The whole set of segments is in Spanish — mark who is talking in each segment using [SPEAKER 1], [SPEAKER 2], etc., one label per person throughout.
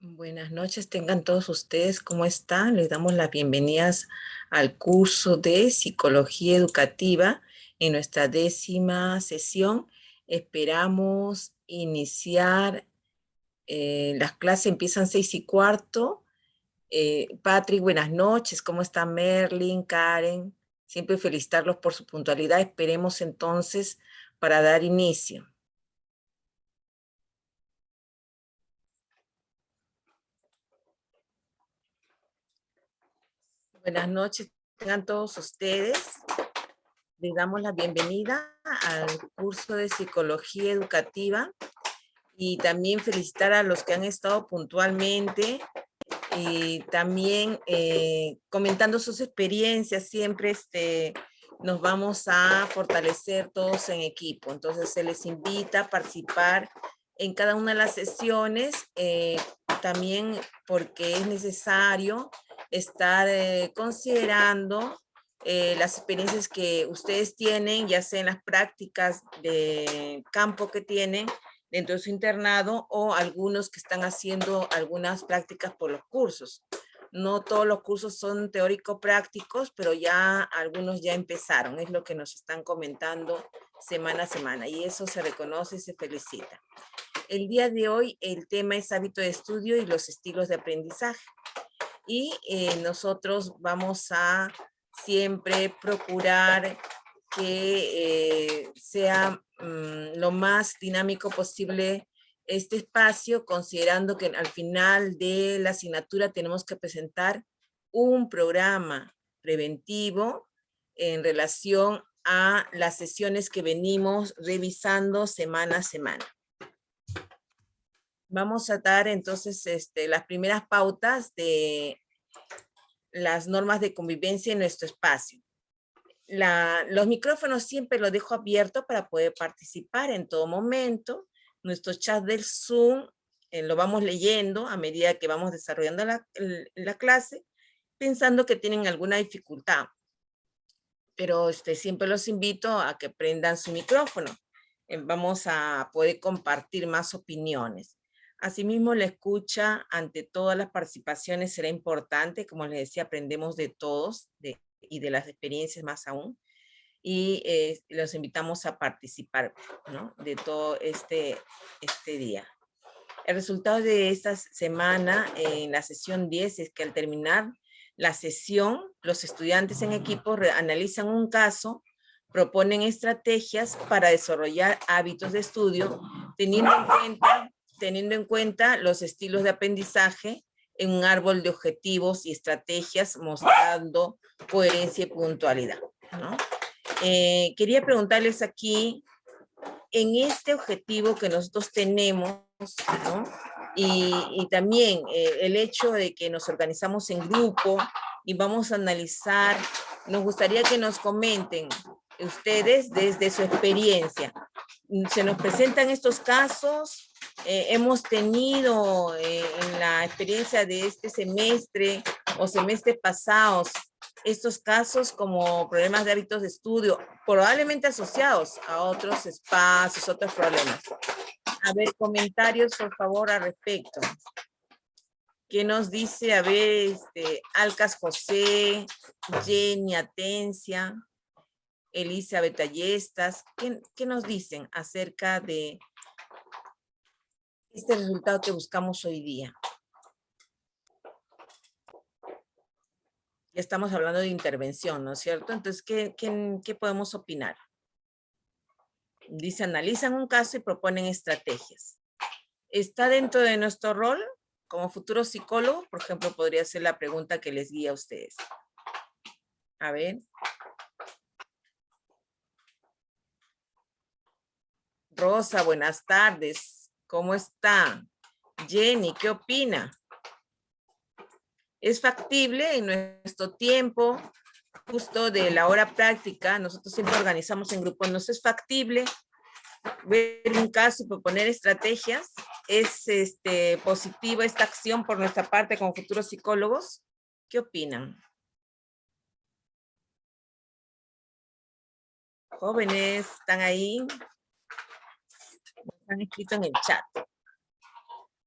[SPEAKER 1] Buenas noches, tengan todos ustedes, ¿cómo están? Les damos las bienvenidas al curso de Psicología Educativa en nuestra 10ª sesión. Esperamos iniciar, las clases empiezan 6:15. Patrick, buenas noches, ¿cómo está Merlin, Karen? Siempre felicitarlos por su puntualidad. Esperemos entonces para dar inicio. Buenas noches, tengan todos ustedes. Les damos la bienvenida al curso de Psicología Educativa y también felicitar a los que han estado puntualmente y también comentando sus experiencias. Siempre nos vamos a fortalecer todos en equipo. Entonces se les invita a participar en cada una de las sesiones, también porque es necesario estar considerando las experiencias que ustedes tienen, ya sea en las prácticas de campo que tienen dentro de su internado o algunos que están haciendo algunas prácticas por los cursos. No todos los cursos son teórico-prácticos, pero ya algunos ya empezaron, es lo que nos están comentando semana a semana, y eso se reconoce y se felicita. El día de hoy el tema es hábito de estudio y los estilos de aprendizaje. Y nosotros vamos a siempre procurar que sea lo más dinámico posible este espacio, considerando que al final de la asignatura tenemos que presentar un programa preventivo en relación a las sesiones que venimos revisando semana a semana. Vamos a dar entonces las primeras pautas de las normas de convivencia en nuestro espacio. Los micrófonos siempre los dejo abiertos para poder participar en todo momento. Nuestro chat del Zoom lo vamos leyendo a medida que vamos desarrollando la clase, pensando que tienen alguna dificultad. Pero siempre los invito a que prendan su micrófono. Vamos a poder compartir más opiniones. Asimismo, la escucha ante todas las participaciones será importante. Como les decía, aprendemos de todos y de las experiencias más aún. Y los invitamos a participar, ¿no?, de todo este día. El resultado de esta semana en la sesión 10 es que al terminar la sesión, los estudiantes en equipo analizan un caso, proponen estrategias para desarrollar hábitos de estudio, teniendo en cuenta los estilos de aprendizaje en un árbol de objetivos y estrategias, mostrando coherencia y puntualidad, ¿no? Quería preguntarles aquí, en este objetivo que nosotros tenemos, ¿no?, y también el hecho de que nos organizamos en grupo y vamos a analizar, nos gustaría que nos comenten ustedes desde su experiencia. Se nos presentan estos casos, hemos tenido en la experiencia de este semestre o semestres pasados estos casos como problemas de hábitos de estudio, probablemente asociados a otros espacios, otros problemas. A ver, comentarios, por favor, al respecto. ¿Qué nos dice? A ver, Alcas José, Jenny Atencia, Elizabeth Ayestas, ¿qué nos dicen acerca de este resultado que buscamos hoy día? Ya estamos hablando de intervención, ¿no es cierto? Entonces, ¿qué podemos opinar? Dice, analizan un caso y proponen estrategias. ¿Está dentro de nuestro rol como futuros psicólogos? Por ejemplo, podría ser la pregunta que les guía a ustedes. A ver. Rosa, buenas tardes. ¿Cómo está? Jenny, ¿qué opina? ¿Es factible en nuestro tiempo, justo de la hora práctica? Nosotros siempre organizamos en grupos. ¿Nos es factible ver un caso y proponer estrategias? ¿Es positiva esta acción por nuestra parte como futuros psicólogos? ¿Qué opinan? Jóvenes, ¿están ahí? Han escrito en el chat.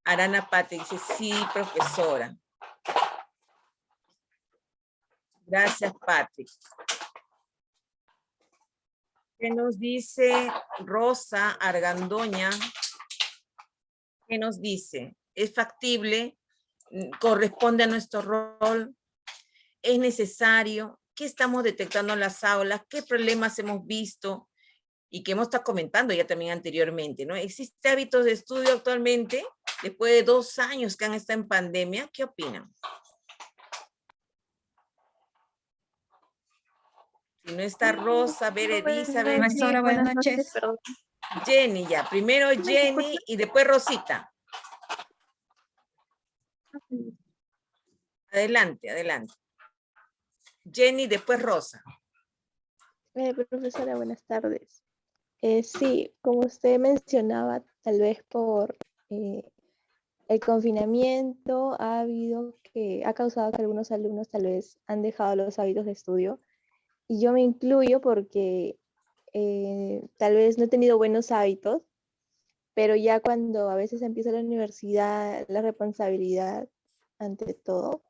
[SPEAKER 1] Arana Pate dice, sí, profesora. Gracias, Patrick. ¿Qué nos dice Rosa Argandoña? ¿Qué nos dice? ¿Es factible? ¿Corresponde a nuestro rol? ¿Es necesario? ¿Qué estamos detectando en las aulas? ¿Qué problemas hemos visto? Y que hemos estado comentando ya también anteriormente, ¿no? ¿Existe hábitos de estudio actualmente, después de 2 años que han estado en pandemia? ¿Qué opinan? Si no está Rosa, a ver, Elizabeth.
[SPEAKER 2] Profesora, buenas noches.
[SPEAKER 3] Perdón.
[SPEAKER 1] Jenny ya. Primero Jenny y después Rosita. Adelante, adelante. Jenny, después Rosa.
[SPEAKER 3] Profesora, buenas tardes. Sí, como usted mencionaba, tal vez por el confinamiento ha causado que algunos alumnos tal vez han dejado los hábitos de estudio. Y yo me incluyo porque tal vez no he tenido buenos hábitos, pero ya cuando a veces empieza la universidad, la responsabilidad ante todo,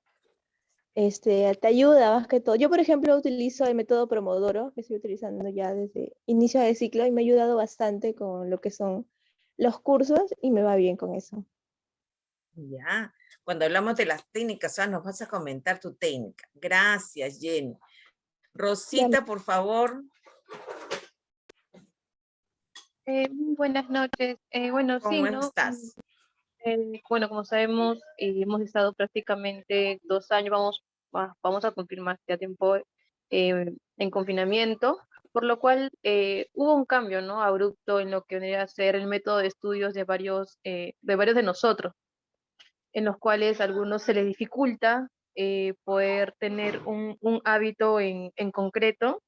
[SPEAKER 3] te ayuda más que todo. Yo, por ejemplo, utilizo el método Pomodoro, que estoy utilizando ya desde inicio de ciclo, y me ha ayudado bastante con lo que son los cursos, y me va bien con eso.
[SPEAKER 1] Ya. Cuando hablamos de las técnicas, nos vas a comentar tu técnica. Gracias, Jenny. Rosita, por favor.
[SPEAKER 2] Buenas noches. Bueno, sí,
[SPEAKER 1] ¿Cómo
[SPEAKER 2] ¿no?
[SPEAKER 1] estás?
[SPEAKER 2] Bueno, como sabemos, hemos estado prácticamente 2 años, vamos a cumplir más ya tiempo en confinamiento, por lo cual hubo un cambio, ¿no? Abrupto en lo que vendría a ser el método de estudios de varios de nosotros, en los cuales a algunos se les dificulta poder tener un hábito en concreto,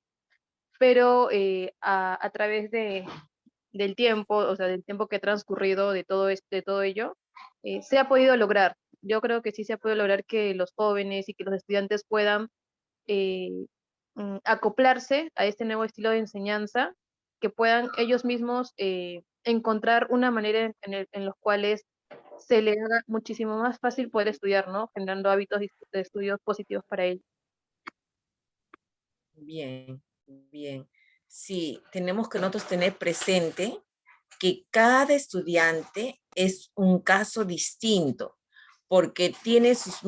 [SPEAKER 2] pero a través del tiempo, o sea, del tiempo que ha transcurrido de todo ello, se ha podido lograr. Yo creo que sí se ha podido lograr que los jóvenes y que los estudiantes puedan eh, acoplarse a este nuevo estilo de enseñanza, que puedan ellos mismos encontrar una manera en los cuales se les haga muchísimo más fácil poder estudiar, ¿no? Generando hábitos de estudios positivos para ellos.
[SPEAKER 1] Bien, bien. Sí, tenemos que nosotros tener presente que cada estudiante es un caso distinto, porque tiene sus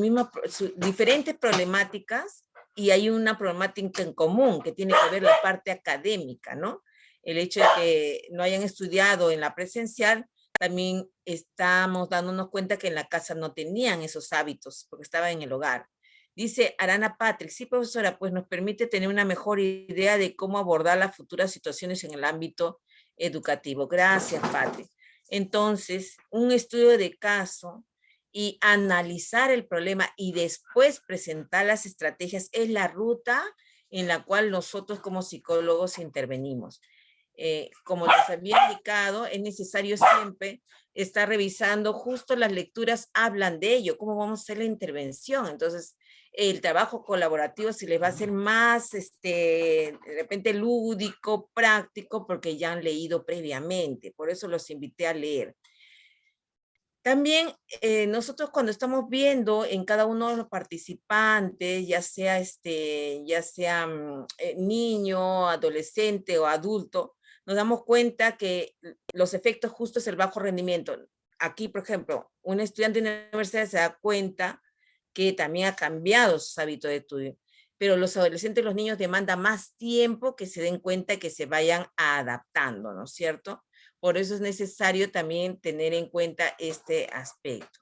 [SPEAKER 1] diferentes problemáticas y hay una problemática en común que tiene que ver la parte académica, ¿no? El hecho de que no hayan estudiado en la presencial, también estamos dándonos cuenta que en la casa no tenían esos hábitos porque estaban en el hogar. Dice Arana Patrick, sí, profesora, pues nos permite tener una mejor idea de cómo abordar las futuras situaciones en el ámbito educativo. Gracias, Patrick. Entonces, un estudio de caso y analizar el problema y después presentar las estrategias es la ruta en la cual nosotros como psicólogos intervenimos. Como les había indicado, es necesario siempre estar revisando, justo las lecturas hablan de ello, cómo vamos a hacer la intervención. Entonces, el trabajo colaborativo se les va a hacer más, de repente, lúdico, práctico, porque ya han leído previamente. Por eso los invité a leer. También nosotros cuando estamos viendo en cada uno de los participantes, ya sea niño, adolescente o adulto, nos damos cuenta que los efectos justo es el bajo rendimiento. Aquí, por ejemplo, un estudiante de una universidad se da cuenta que también ha cambiado sus hábitos de estudio, pero los adolescentes y los niños demandan más tiempo que se den cuenta y que se vayan adaptando, ¿no es cierto? Por eso es necesario también tener en cuenta este aspecto.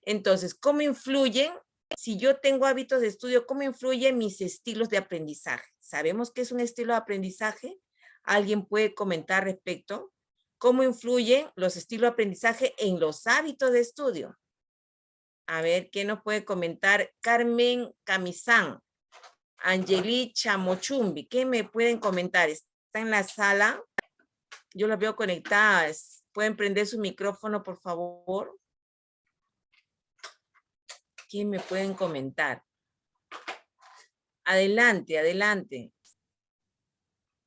[SPEAKER 1] Entonces, ¿cómo influyen? Si yo tengo hábitos de estudio, ¿cómo influyen mis estilos de aprendizaje? ¿Sabemos qué es un estilo de aprendizaje? ¿Alguien puede comentar respecto? ¿Cómo influyen los estilos de aprendizaje en los hábitos de estudio? A ver, ¿qué nos puede comentar? Carmen Camizán, Angeli Chamochumbi, ¿qué me pueden comentar? ¿Está en la sala? Yo las veo conectadas. ¿Pueden prender su micrófono, por favor? ¿Qué me pueden comentar? Adelante, adelante.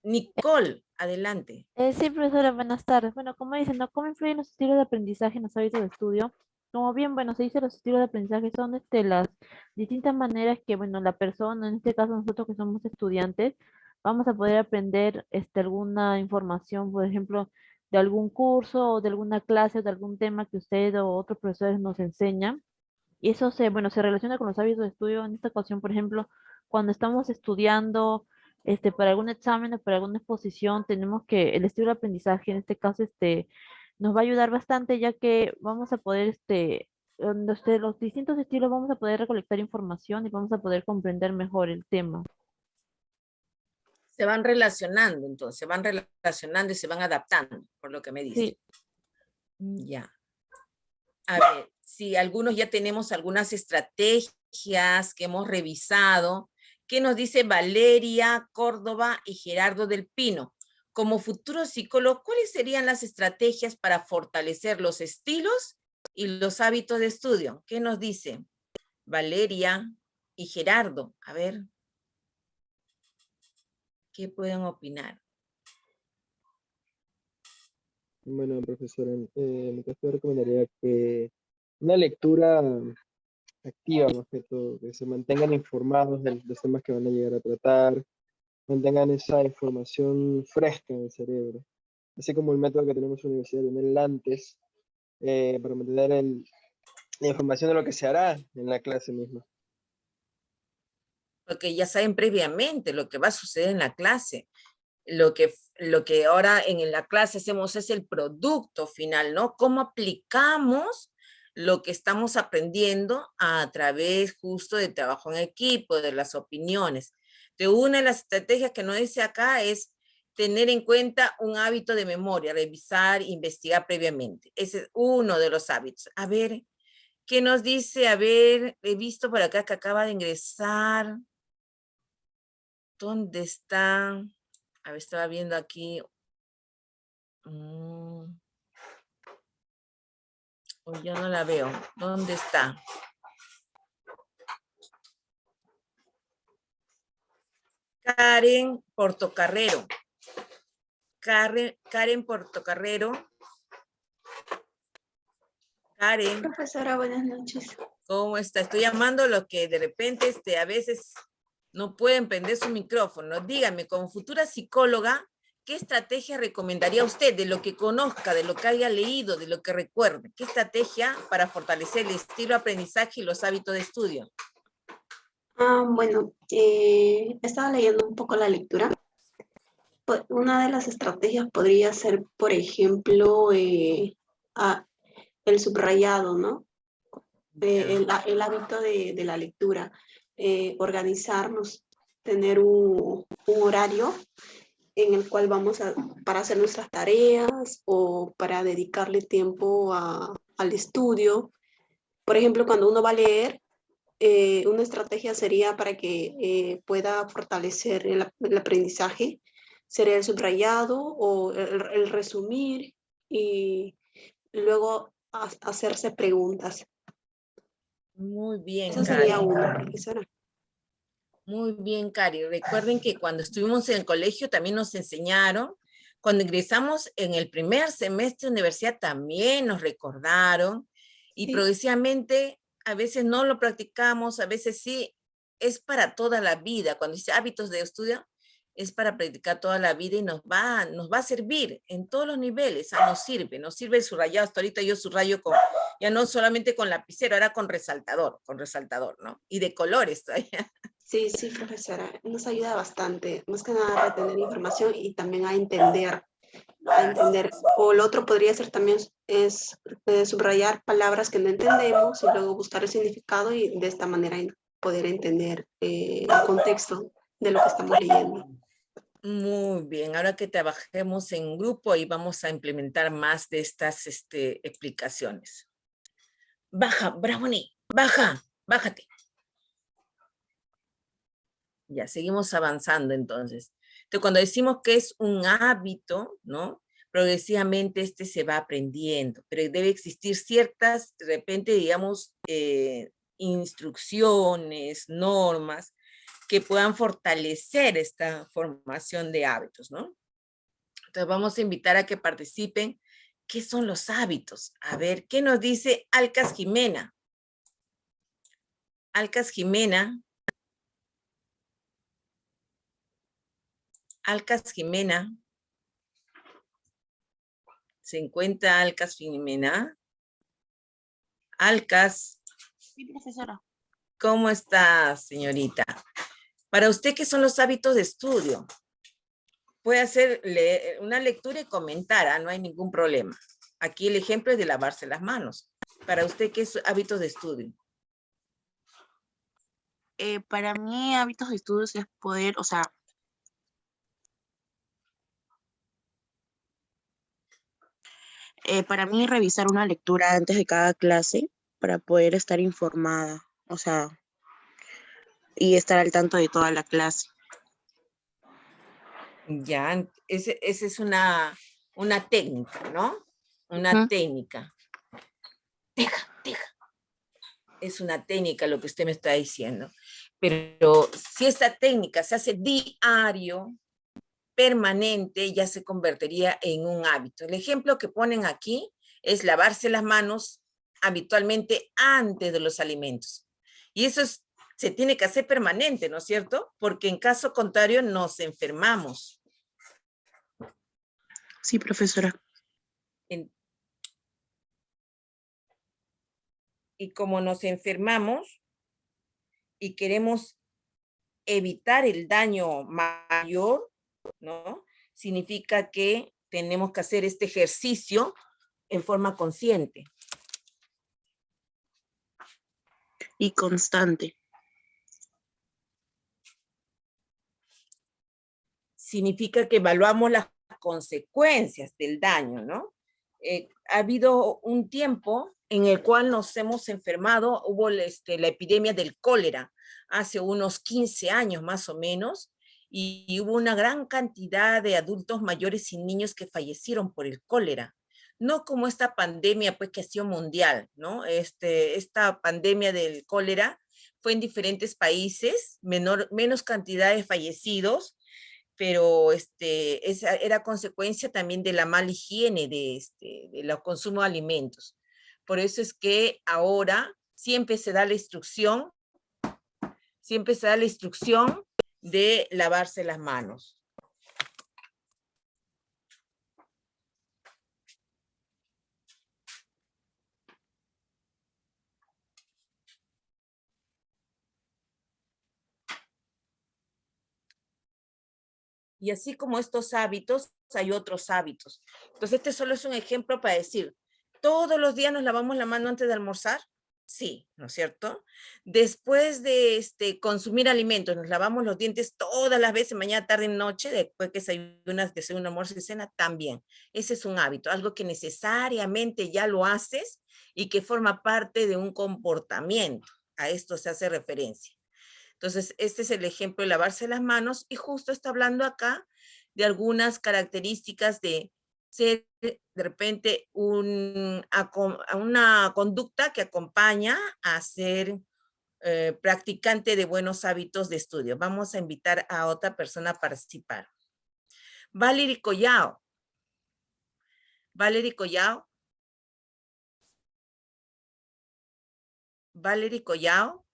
[SPEAKER 1] Nicole, adelante.
[SPEAKER 4] Sí, profesora, buenas tardes. Bueno, como dicen, ¿no? ¿Cómo influyen los estilos de aprendizaje en los hábitos de estudio? como bien, bueno, se dice los estilos de aprendizaje son las distintas maneras que, bueno, la persona, en este caso nosotros que somos estudiantes, vamos a poder aprender alguna información, por ejemplo, de algún curso o de alguna clase o de algún tema que usted o otros profesores nos enseñan. Y eso bueno, se relaciona con los hábitos de estudio. En esta ocasión, por ejemplo, cuando estamos estudiando para algún examen o para alguna exposición, tenemos que el estilo de aprendizaje, en este caso, nos va a ayudar bastante, ya que vamos a poder, los distintos estilos vamos a poder recolectar información y vamos a poder comprender mejor el tema.
[SPEAKER 1] Se van relacionando, entonces, se van relacionando y se van adaptando, por lo que me dice.
[SPEAKER 4] Sí.
[SPEAKER 1] Ya. A ver, si algunos ya tenemos algunas estrategias que hemos revisado. ¿Qué nos dice Valeria Córdoba y Gerardo del Pino? Como futuro psicólogo, ¿cuáles serían las estrategias para fortalecer los estilos y los hábitos de estudio? ¿Qué nos dice Valeria y Gerardo? A ver, ¿qué pueden opinar?
[SPEAKER 5] Bueno, profesora, en mi caso yo recomendaría que una lectura activa, más que todo, que se mantengan informados de los temas que van a llegar a tratar, mantengan esa información fresca en el cerebro, así como el método que tenemos en la universidad, tener antes, para mantener la información de lo que se hará en la clase misma.
[SPEAKER 1] Porque ya saben previamente lo que va a suceder en la clase. Lo que ahora en la clase hacemos es el producto final, ¿no? ¿Cómo aplicamos lo que estamos aprendiendo a través justo de trabajo en equipo, de las opiniones? De una de las estrategias que nos dice acá es tener en cuenta un hábito de memoria, revisar, investigar previamente. Ese es uno de los hábitos. A ver, ¿qué nos dice? A ver, he visto por acá que acaba de ingresar. ¿Dónde está? A ver, estaba viendo aquí. Hoy yo no la veo. ¿Dónde está? Karen Portocarrero. Karen Portocarrero. Karen.
[SPEAKER 6] Profesora, buenas noches.
[SPEAKER 1] ¿Cómo está? Estoy llamando a los que de repente a veces no pueden prender su micrófono. Dígame, como futura psicóloga, ¿qué estrategia recomendaría usted de lo que conozca, de lo que haya leído, de lo que recuerde? ¿Qué estrategia para fortalecer el estilo de aprendizaje y los hábitos de estudio?
[SPEAKER 6] Bueno, estaba leyendo un poco la lectura. Una de las estrategias podría ser, por ejemplo, el subrayado, ¿no? El hábito de la lectura, organizarnos, tener un horario en el cual para hacer nuestras tareas o para dedicarle tiempo al estudio. Por ejemplo, cuando uno va a leer, una estrategia sería para que pueda fortalecer el aprendizaje, sería el subrayado o el resumir y luego hacerse preguntas.
[SPEAKER 1] Muy bien,
[SPEAKER 6] Esa sería
[SPEAKER 1] Karen.
[SPEAKER 6] una, profesora.
[SPEAKER 1] Muy bien, Cari. Recuerden que cuando estuvimos en el colegio también nos enseñaron, cuando ingresamos en el primer semestre de universidad también nos recordaron y
[SPEAKER 6] Sí.
[SPEAKER 1] progresivamente a veces no lo practicamos, a veces sí, es para toda la vida. Cuando dice hábitos de estudio, es para practicar toda la vida y nos va a servir en todos los niveles. Nos sirve el subrayado. Hasta ahorita yo subrayo ya no solamente con lapicero, ahora con resaltador, ¿no? Y de colores todavía.
[SPEAKER 6] Sí, sí, profesora, nos ayuda bastante, más que nada a retener información y también a entender. O lo otro podría ser también subrayar palabras que no entendemos y luego buscar el significado y de esta manera poder entender el contexto de lo que estamos leyendo.
[SPEAKER 1] Muy bien, ahora que trabajemos en grupo y vamos a implementar más de estas explicaciones. Baja, Bravoni, bájate. Ya, seguimos avanzando entonces. Entonces, cuando decimos que es un hábito, ¿no? Progresivamente se va aprendiendo, pero debe existir ciertas, de repente, digamos, instrucciones, normas, que puedan fortalecer esta formación de hábitos, ¿no? Entonces vamos a invitar a que participen ¿Qué son los hábitos? A ver, ¿qué nos dice Alcas Jimena? Alcas Jimena. Alcas Jimena. ¿Se encuentra Alcas Jimena? Alcas.
[SPEAKER 7] Sí, profesora.
[SPEAKER 1] ¿Cómo está, señorita? Para usted, ¿qué son los hábitos de estudio? Puede hacer una lectura y comentar, no hay ningún problema. Aquí el ejemplo es de lavarse las manos. Para usted, ¿qué es hábitos de estudio?
[SPEAKER 7] Para mí, hábitos de estudios es poder, o sea, para mí revisar una lectura antes de cada clase para poder estar informada, o sea, y estar al tanto de toda la clase.
[SPEAKER 1] Ya, esa es una técnica, ¿no? Una técnica. Es una técnica lo que usted me está diciendo. Pero si esta técnica se hace diario, permanente, ya se convertiría en un hábito. El ejemplo que ponen aquí es lavarse las manos habitualmente antes de los alimentos. Y eso se tiene que hacer permanente, ¿no es cierto? Porque en caso contrario nos enfermamos.
[SPEAKER 7] Sí, profesora.
[SPEAKER 1] Y como nos enfermamos y queremos evitar el daño mayor, ¿no? Significa que tenemos que hacer este ejercicio en forma consciente.
[SPEAKER 7] Y constante.
[SPEAKER 1] Significa que evaluamos las consecuencias del daño, ¿no? Ha habido un tiempo en el cual nos hemos enfermado, hubo la epidemia del cólera, hace unos 15 años más o menos, y hubo una gran cantidad de adultos mayores y niños que fallecieron por el cólera. No como esta pandemia, pues, que ha sido mundial, ¿no? Esta pandemia del cólera fue en diferentes países, menos cantidad de fallecidos, pero esa era consecuencia también de la mala higiene del consumo de alimentos. Por eso es que ahora siempre se da la instrucción de lavarse las manos. Y así como estos hábitos, hay otros hábitos. Entonces, este solo es un ejemplo para decir, ¿todos los días nos lavamos la mano antes de almorzar? Sí, ¿no es cierto? Después de consumir alimentos, nos lavamos los dientes todas las veces, mañana, tarde y noche, después que desayuno, almuerzo y cena, también. Ese es un hábito, algo que necesariamente ya lo haces y que forma parte de un comportamiento. A esto se hace referencia. Entonces, este es el ejemplo de lavarse las manos y justo está hablando acá de algunas características de ser de repente una conducta que acompaña a ser practicante de buenos hábitos de estudio. Vamos a invitar a otra persona a participar. Valerie Collao. Valerie Collao. Valerie Collao.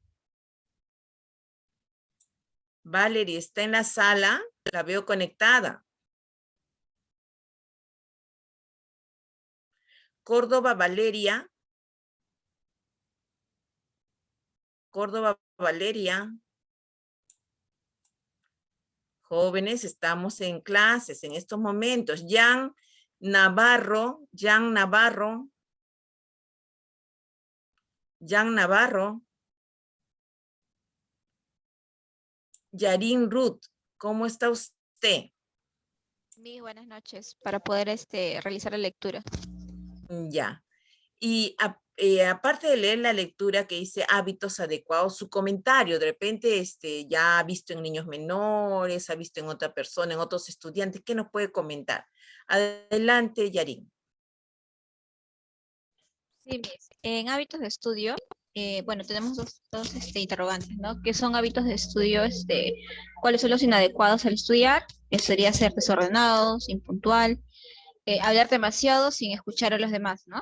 [SPEAKER 1] Valerie está en la sala, la veo conectada. Córdoba Valeria. Córdoba Valeria. Jóvenes, estamos en clases en estos momentos. Jan Navarro. Jan Navarro. Jan Navarro. Yarin Ruth, ¿cómo está usted?
[SPEAKER 8] Muy buenas noches, para poder realizar la lectura.
[SPEAKER 1] Ya. Y aparte de leer la lectura que dice hábitos adecuados, su comentario, de repente ya ha visto en niños menores, ha visto en otra persona, en otros estudiantes, ¿qué nos puede comentar? Adelante, Yarin.
[SPEAKER 8] Sí, en hábitos de estudio, bueno, tenemos dos interrogantes, ¿no? ¿Qué son hábitos de estudio? ¿Cuáles son los inadecuados al estudiar? Sería ser desordenados, impuntual. hablar demasiado sin escuchar a los demás, ¿no?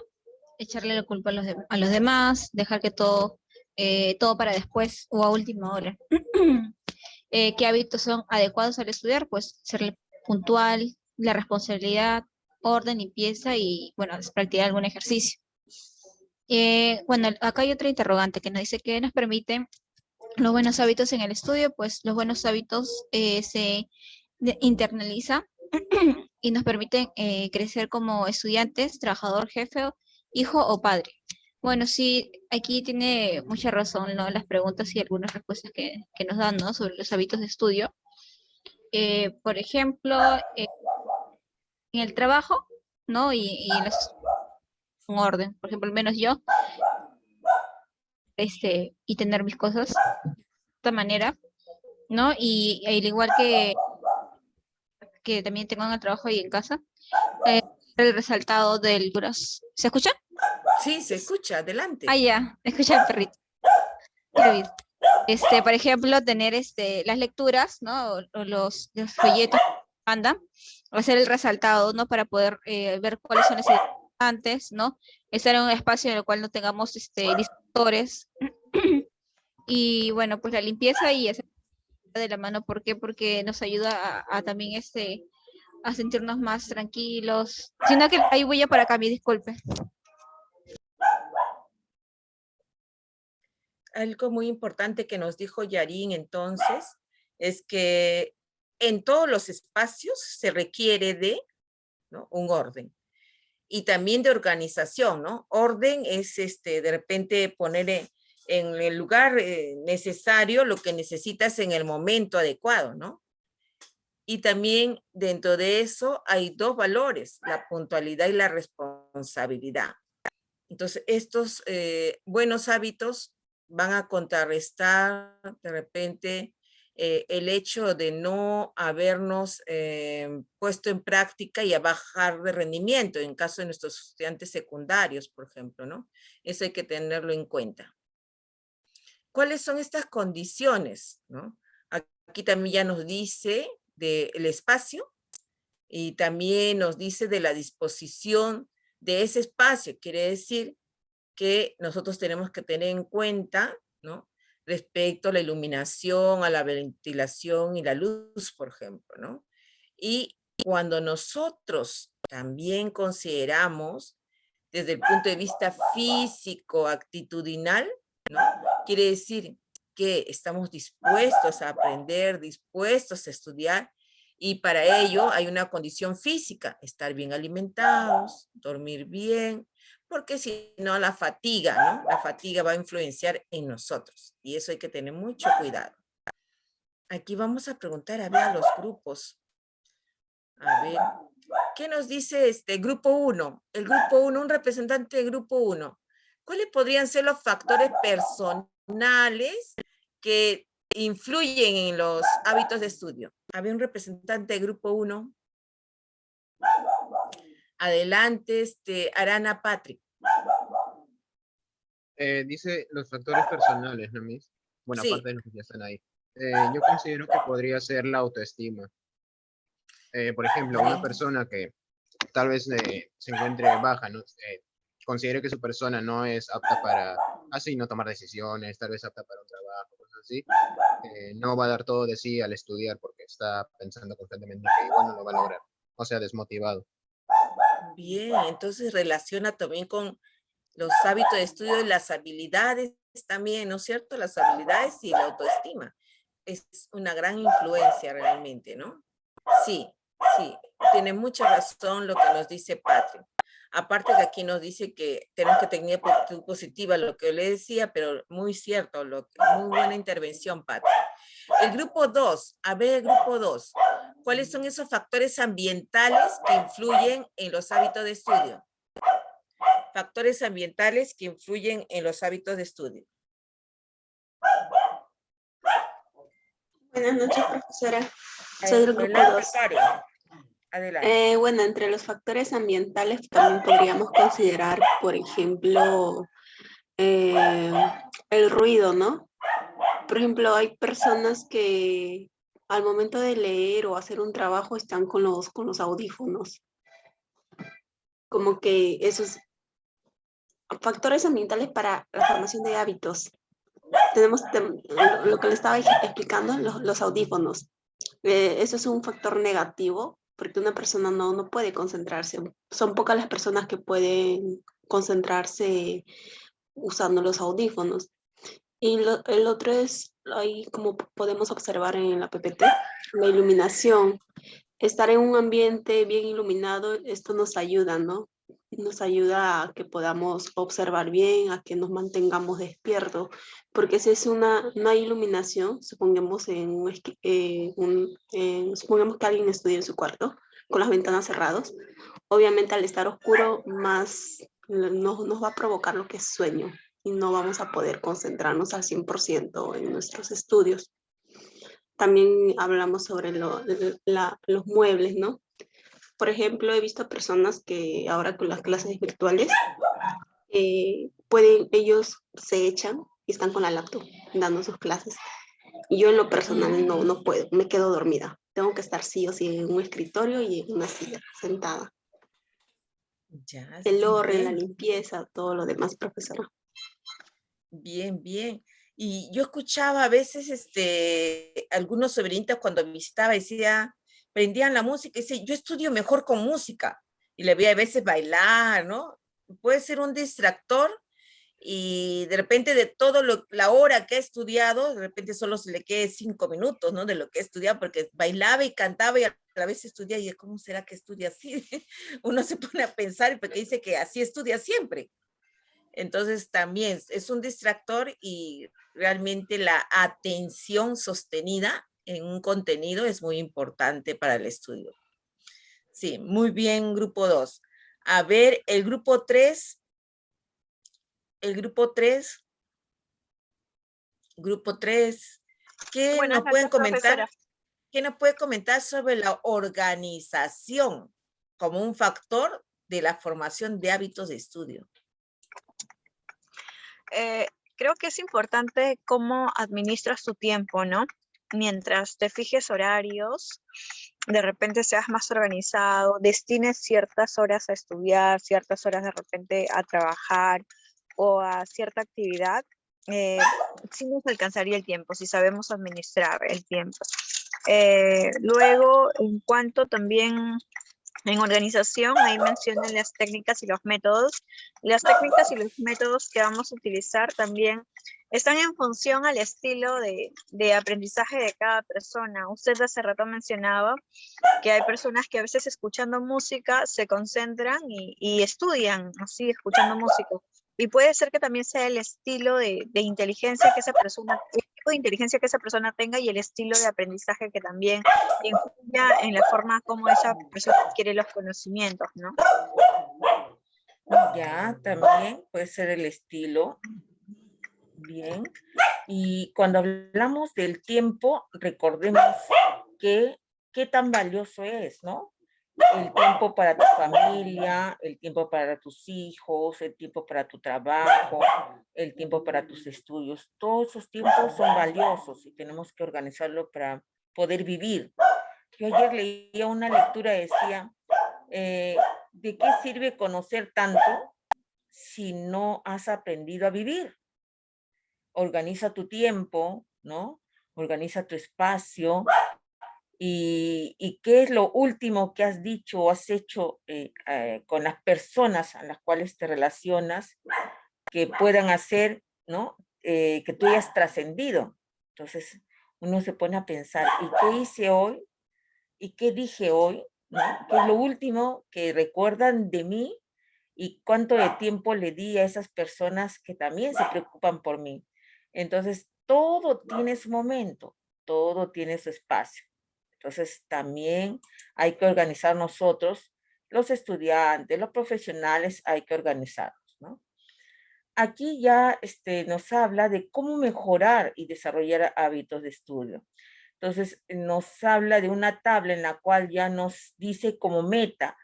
[SPEAKER 8] Echarle la culpa a los demás, dejar que todo para después o a última hora. ¿Qué hábitos son adecuados al estudiar? Pues ser puntual, la responsabilidad, orden, limpieza y, bueno, practicar algún ejercicio. Bueno, acá hay otra interrogante que nos dice que nos permiten los buenos hábitos en el estudio. Pues los buenos hábitos se internalizan y nos permiten crecer como estudiantes, trabajador, jefe, hijo o padre. Bueno, sí, aquí tiene mucha razón, ¿no? Las preguntas y algunas respuestas que nos dan, ¿no? Sobre los hábitos de estudio. Por ejemplo, en el trabajo, ¿no? Y un orden. Por ejemplo, al menos yo, y tener mis cosas de esta manera, ¿no? Y al igual que también tengo en el trabajo y en casa, el resaltado del duras. ¿Se escucha?
[SPEAKER 1] Sí, se escucha, adelante.
[SPEAKER 8] Ah, ya, escucha el perrito. Qué bien. Por ejemplo, tener las lecturas, ¿no? O los folletos que mandan, hacer el resaltado, ¿no? Para poder ver cuáles son las importantes, ¿no? Estar en un espacio en el cual no tengamos distractores. Y bueno, pues la limpieza y hacer de la mano. ¿Por qué? Porque nos ayuda a también a sentirnos más tranquilos. Sino que hay bulla por acá, me disculpe.
[SPEAKER 1] Algo muy importante que nos dijo Yarin entonces es que en todos los espacios se requiere de, ¿no?, un orden y también de organización, ¿no? Orden es de repente poner en el lugar necesario lo que necesitas en el momento adecuado, ¿no? Y también dentro de eso hay dos valores, la puntualidad y la responsabilidad. Entonces, estos buenos hábitos van a contrarrestar de repente el hecho de no habernos puesto en práctica y a bajar de rendimiento en caso de nuestros estudiantes secundarios, por ejemplo, ¿no? Eso hay que tenerlo en cuenta. ¿Cuáles son estas condiciones, ¿no? Aquí también ya nos dice del espacio y también nos dice de la disposición de ese espacio. Quiere decir que nosotros tenemos que tener en cuenta, ¿no?, respecto a la iluminación, a la ventilación y la luz, por ejemplo, ¿no? Y cuando nosotros también consideramos desde el punto de vista físico, actitudinal, ¿no?, quiere decir que estamos dispuestos a aprender, dispuestos a estudiar, y para ello hay una condición física, estar bien alimentados, dormir bien, porque si no la fatiga, ¿no? La fatiga va a influenciar en nosotros y eso hay que tener mucho cuidado. Aquí vamos a preguntar a ver a los grupos. A ver, ¿qué nos dice grupo 1? El grupo 1, un representante del grupo 1. ¿Cuáles podrían ser los factores personales que influyen en los hábitos de estudio? Había un representante del grupo 1. Adelante, Arana Patrick.
[SPEAKER 9] Dice los factores personales, ¿no, Miss? Bueno,
[SPEAKER 1] Sí.
[SPEAKER 9] aparte de los que ya están ahí. Yo considero que podría ser la autoestima. Por ejemplo, una persona que tal vez se encuentre baja, ¿no? Considere que su persona no es apta para así no tomar decisiones, tal vez apta para un trabajo, cosas así, no va a dar todo de sí al estudiar porque está pensando constantemente que igual no lo va a lograr, o sea, desmotivado.
[SPEAKER 1] Bien, entonces relaciona también con los hábitos de estudio y las habilidades también, ¿no es cierto? Las habilidades y la autoestima. Es una gran influencia realmente, ¿no? Sí, sí, tiene mucha razón lo que nos dice Patrick. Aparte que aquí nos dice que tenemos que tener actitud positiva, lo que le decía, pero muy cierto, muy buena intervención, Patrick. El grupo 2, a ver el grupo 2. ¿Cuáles son esos factores ambientales que influyen en los hábitos de estudio? Factores ambientales que influyen en los hábitos de estudio.
[SPEAKER 6] Buenas noches, profesora. Soy del grupo 2.
[SPEAKER 1] Adelante.
[SPEAKER 6] Bueno, entre los factores ambientales también podríamos considerar, por ejemplo, el ruido, ¿no? Por ejemplo, hay personas que al momento de leer o hacer un trabajo están con los audífonos. como que esos factores ambientales para la formación de hábitos. Tenemos lo que le estaba explicando, los audífonos. Eso es un factor negativo porque una persona no puede concentrarse. Son pocas las personas que pueden concentrarse usando los audífonos. Y el otro es, ahí como podemos observar en la PPT, la iluminación. Estar en un ambiente bien iluminado, esto nos ayuda, ¿no? Nos ayuda a que podamos observar bien, a que nos mantengamos despiertos, porque si es una iluminación, supongamos, supongamos que alguien estudia en su cuarto con las ventanas cerradas, obviamente al estar oscuro más nos va a provocar lo que es sueño y no vamos a poder concentrarnos al 100% en nuestros estudios. También hablamos sobre los muebles, ¿no? Por ejemplo, he visto personas que ahora con las clases virtuales, ellos se echan y están con la laptop dando sus clases. Y yo en lo personal no puedo, me quedo dormida. Tengo que estar sí o sí en un escritorio y en una silla sentada.
[SPEAKER 1] Ya,
[SPEAKER 6] El
[SPEAKER 1] sí,
[SPEAKER 6] orden, la
[SPEAKER 1] bien.
[SPEAKER 6] limpieza, todo lo demás, profesora.
[SPEAKER 1] Bien, bien. Y yo escuchaba a veces algunos sobrinitos cuando visitaba, decía, prendían la música y dice, yo estudio mejor con música. Y le veía a veces bailar, ¿no? Puede ser un distractor y de repente de todo la hora que ha estudiado, de repente solo se le quede 5 minutos, ¿no? De lo que ha estudiado, porque bailaba y cantaba y a la vez estudia y ¿cómo será que estudia así? Uno se pone a pensar porque dice que así estudia siempre. Entonces también es un distractor y realmente la atención sostenida en un contenido es muy importante para el estudio. Sí, muy bien, grupo 2. A ver, el grupo 3, ¿qué
[SPEAKER 10] Buenas
[SPEAKER 1] nos pueden
[SPEAKER 10] noches, profesora.
[SPEAKER 1] comentar? ¿Qué nos puede comentar sobre la organización como un factor de la formación de hábitos de estudio?
[SPEAKER 10] Creo que es importante cómo administras tu tiempo, ¿no? Mientras te fijes horarios, de repente seas más organizado, destines ciertas horas a estudiar, ciertas horas de repente a trabajar o a cierta actividad, sí nos alcanzaría el tiempo, si sabemos administrar el tiempo. Luego, en cuanto también en organización, ahí mencionan las técnicas y los métodos. Las técnicas y los métodos que vamos a utilizar también están en función al estilo de aprendizaje de cada persona. Usted hace rato mencionaba que hay personas que a veces escuchando música se concentran y estudian así, escuchando música. Y puede ser que también sea el estilo de inteligencia que esa persona, el tipo de inteligencia que esa persona tenga y el estilo de aprendizaje que también influya en la forma como esa persona adquiere los conocimientos, ¿no?
[SPEAKER 1] Ya, también puede ser el estilo. Bien. Y cuando hablamos del tiempo, recordemos que qué tan valioso es, ¿no? El tiempo para tu familia, el tiempo para tus hijos, el tiempo para tu trabajo, el tiempo para tus estudios. Todos esos tiempos son valiosos y tenemos que organizarlo para poder vivir. Yo ayer leía una lectura, decía, ¿de qué sirve conocer tanto si no has aprendido a vivir? Organiza tu tiempo, ¿no? Organiza tu espacio. ¿Y qué es lo último que has dicho o has hecho con las personas a las cuales te relacionas que puedan hacer, ¿no? Que tú hayas trascendido. Entonces, uno se pone a pensar, ¿y qué hice hoy? ¿Y qué dije hoy? ¿No? ¿Qué es lo último que recuerdan de mí? ¿Y cuánto de tiempo le di a esas personas que también se preocupan por mí? Entonces, todo tiene su momento, todo tiene su espacio. Entonces, también hay que organizar nosotros, los estudiantes, los profesionales, hay que organizarnos, ¿no? Aquí ya nos habla de cómo mejorar y desarrollar hábitos de estudio. Entonces, nos habla de una tabla en la cual ya nos dice como meta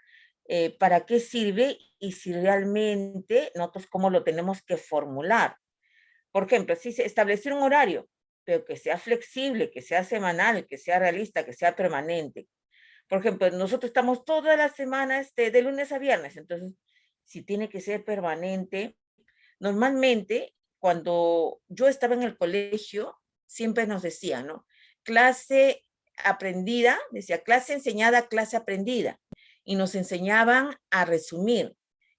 [SPEAKER 1] para qué sirve y si realmente nosotros cómo lo tenemos que formular. Por ejemplo, si se establecer un horario, pero que sea flexible, que sea semanal, que sea realista, que sea permanente. por ejemplo, nosotros estamos toda la semana de lunes a viernes, entonces, si tiene que ser permanente, normalmente, cuando yo estaba en el colegio, siempre nos decían, ¿no? Clase aprendida, decía clase enseñada, clase aprendida, y nos enseñaban a resumir.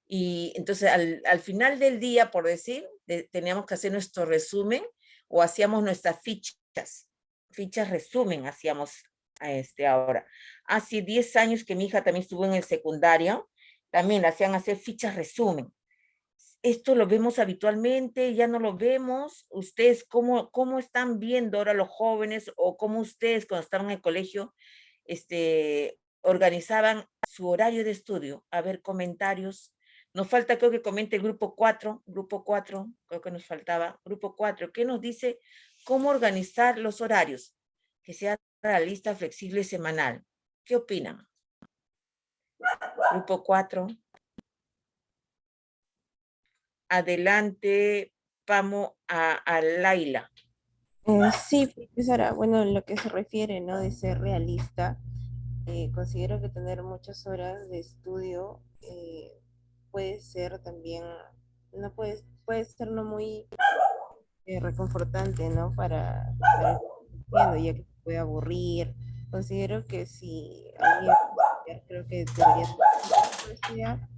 [SPEAKER 1] Y entonces al final del día, por decir, teníamos que hacer nuestro resumen o hacíamos nuestras fichas resumen hacíamos ahora. Hace 10 años que mi hija también estuvo en el secundario, también la hacían hacer fichas resumen. Esto lo vemos habitualmente, ya no lo vemos. ¿Ustedes cómo están viendo ahora los jóvenes o cómo ustedes cuando estaban en el colegio organizaban su horario de estudio? A ver, comentarios. Nos falta, creo que comente el grupo 4, creo que nos faltaba. Grupo 4, ¿qué nos dice? ¿Cómo organizar los horarios? Que sea realista, flexible, semanal. ¿Qué opinan? Grupo 4. Adelante, vamos a Laila.
[SPEAKER 3] Sí, profesora, bueno, en lo que se refiere, ¿no? De ser realista, considero que tener muchas horas de estudio puede ser también, no puede ser no muy reconfortante, ¿no? Para el estudiando, ya que se puede aburrir. Considero que si alguien quiere estudiar, creo que debería tener estudiar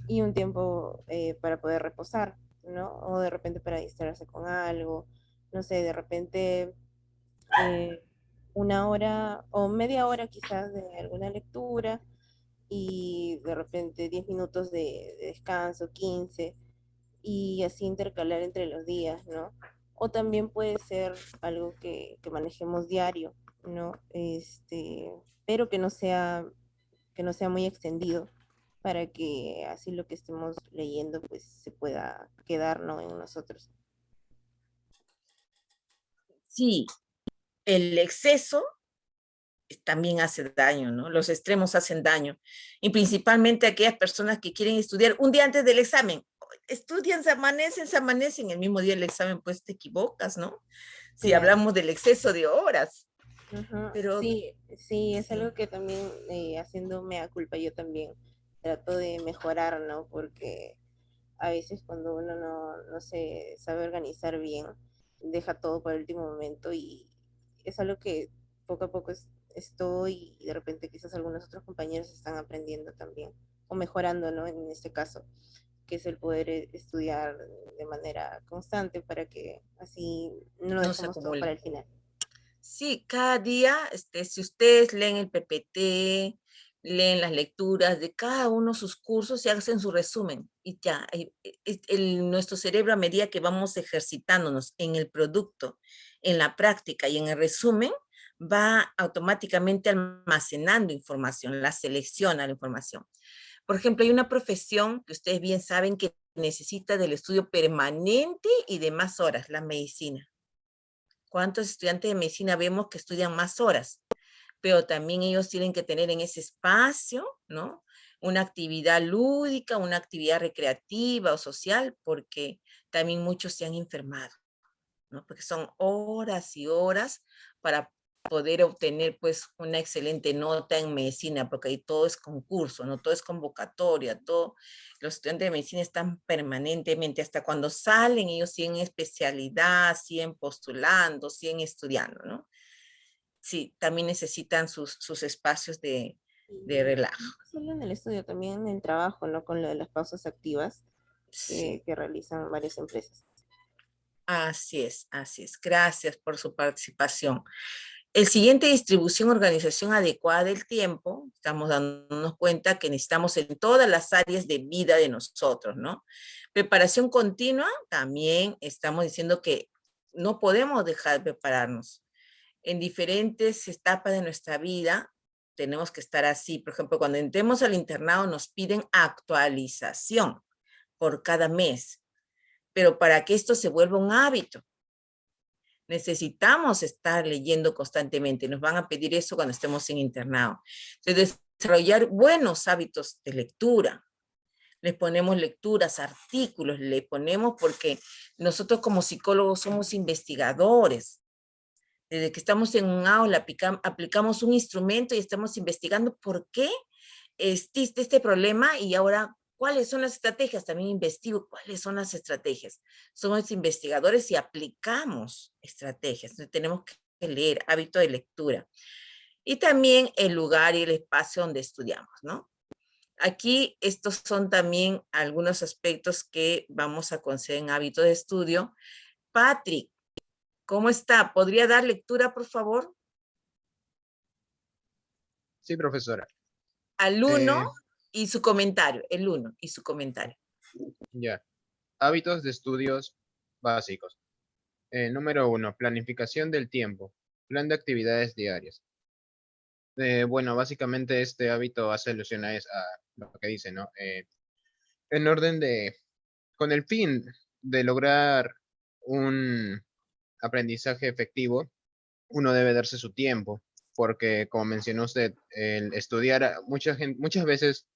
[SPEAKER 3] y un tiempo para poder reposar, ¿no? O de repente para distraerse con algo, no sé, de repente una hora o media hora quizás de alguna lectura y de repente 10 minutos de descanso, 15, y así intercalar entre los días, ¿no? O también puede ser algo que manejemos diario, ¿no? Pero que no sea muy extendido para que así lo que estemos leyendo pues se pueda quedar, ¿no? En nosotros.
[SPEAKER 1] Sí, el exceso también hace daño, ¿no? Los extremos hacen daño. Y principalmente aquellas personas que quieren estudiar un día antes del examen. Estudian, se amanecen, el mismo día del examen, pues te equivocas, ¿no? Si
[SPEAKER 3] Claro.
[SPEAKER 1] hablamos del exceso de horas.
[SPEAKER 3] Ajá,
[SPEAKER 1] Pero
[SPEAKER 3] sí, sí, es
[SPEAKER 1] sí.
[SPEAKER 3] algo que también haciendo mea culpa yo también trato de mejorar, ¿no? Porque a veces cuando uno no se sabe organizar bien, deja todo para el último momento y es algo que poco a poco estoy y de repente quizás algunos otros compañeros están aprendiendo también o mejorando, ¿no? En este caso, que es el poder estudiar de manera constante para que así no lo
[SPEAKER 1] No se
[SPEAKER 3] dejemos todo para
[SPEAKER 1] acumule.
[SPEAKER 3] el final.
[SPEAKER 1] Sí, cada día, si ustedes leen el PPT, leen las lecturas de cada uno de sus cursos y hacen su resumen. Y ya, nuestro cerebro a medida que vamos ejercitándonos en el producto, en la práctica y en el resumen, va automáticamente almacenando información, la selecciona la información. Por ejemplo, hay una profesión que ustedes bien saben que necesita del estudio permanente y de más horas, la medicina. ¿Cuántos estudiantes de medicina vemos que estudian más horas? Pero también ellos tienen que tener en ese espacio, ¿no? Una actividad lúdica, una actividad recreativa o social, porque también muchos se han enfermado, ¿no? Porque son horas y horas para poder obtener pues una excelente nota en medicina, porque ahí todo es concurso, ¿no? Todo es convocatoria, todo, los estudiantes de medicina están permanentemente, hasta cuando salen ellos siguen especialidad, siguen postulando, siguen estudiando, ¿no? Sí, también necesitan sus espacios de relajo.
[SPEAKER 3] No solo en el estudio, también en el trabajo, ¿no? Con lo de las pausas activas
[SPEAKER 1] Sí.
[SPEAKER 3] que realizan varias empresas.
[SPEAKER 1] Así es, así es. Gracias por su participación. El siguiente, distribución, organización adecuada del tiempo. Estamos dándonos cuenta que necesitamos en todas las áreas de vida de nosotros, ¿no? Preparación continua, también estamos diciendo que no podemos dejar de prepararnos. En diferentes etapas de nuestra vida tenemos que estar así. Por ejemplo, cuando entremos al internado nos piden actualización por cada mes. Pero para que esto se vuelva un hábito, necesitamos estar leyendo constantemente. Nos van a pedir eso cuando estemos en internado. Entonces, desarrollar buenos hábitos de lectura. Le ponemos lecturas, artículos, le ponemos porque nosotros como psicólogos somos investigadores. Desde que estamos en un aula, aplicamos un instrumento y estamos investigando por qué existe este problema y ahora cuáles son las estrategias. También investigo cuáles son las estrategias. Somos investigadores y aplicamos estrategias. Entonces, tenemos que leer, hábito de lectura. Y también el lugar y el espacio donde estudiamos, ¿no? Aquí estos son también algunos aspectos que vamos a considerar en hábito de estudio. Patrick, ¿cómo está? ¿Podría dar lectura, por favor?
[SPEAKER 9] Sí, profesora.
[SPEAKER 1] Al 1 y su comentario, el 1 y su comentario.
[SPEAKER 9] Ya. Hábitos de estudios básicos. Número 1, planificación del tiempo. Plan de actividades diarias. Bueno, básicamente este hábito hace alusión a lo que dice, ¿no? En orden con el fin de lograr un aprendizaje efectivo, uno debe darse su tiempo, porque como mencionó usted, el estudiar, muchas veces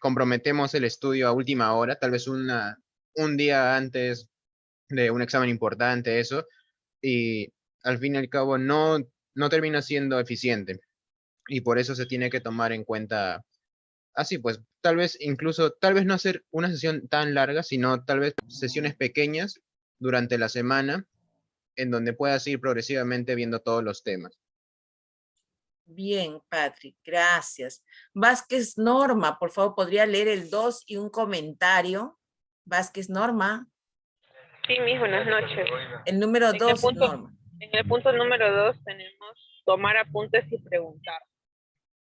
[SPEAKER 9] comprometemos el estudio a última hora, tal vez un día antes de un examen importante, eso, y al fin y al cabo no termina siendo eficiente. Y por eso se tiene que tomar en cuenta, así pues, tal vez no hacer una sesión tan larga, sino tal vez sesiones pequeñas durante la semana, en donde puedas ir progresivamente viendo todos los temas.
[SPEAKER 1] Bien, Patrick, gracias. Vázquez Norma, por favor, ¿podría leer el 2 y un comentario? Vázquez Norma.
[SPEAKER 11] Sí, mis buenas noches.
[SPEAKER 1] El número 2, Norma.
[SPEAKER 11] En el punto número 2 tenemos tomar apuntes y preguntar.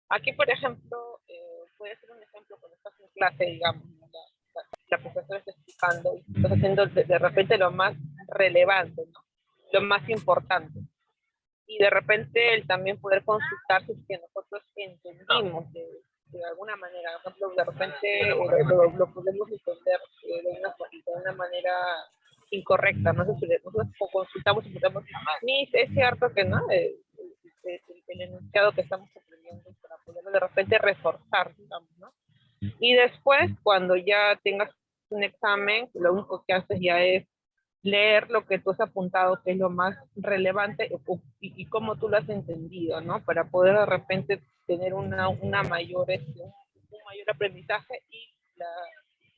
[SPEAKER 11] Aquí, por ejemplo, puede ser un ejemplo cuando estás en clase, digamos, la profesora está explicando y estás haciendo de repente lo más relevante, ¿no? Lo más importante. Y de repente el también poder consultar si es que nosotros entendimos de alguna manera. Por ejemplo, de repente lo podemos entender de una manera incorrecta. No sé si nosotros consultamos y preguntamos, ni es cierto que no, el enunciado que estamos aprendiendo para poderlo de repente reforzar, digamos, ¿no? Y después, cuando ya tengas un examen, lo único que haces ya es leer lo que tú has apuntado, que es lo más relevante y cómo tú lo has entendido, ¿no? Para poder de repente tener un mayor aprendizaje y la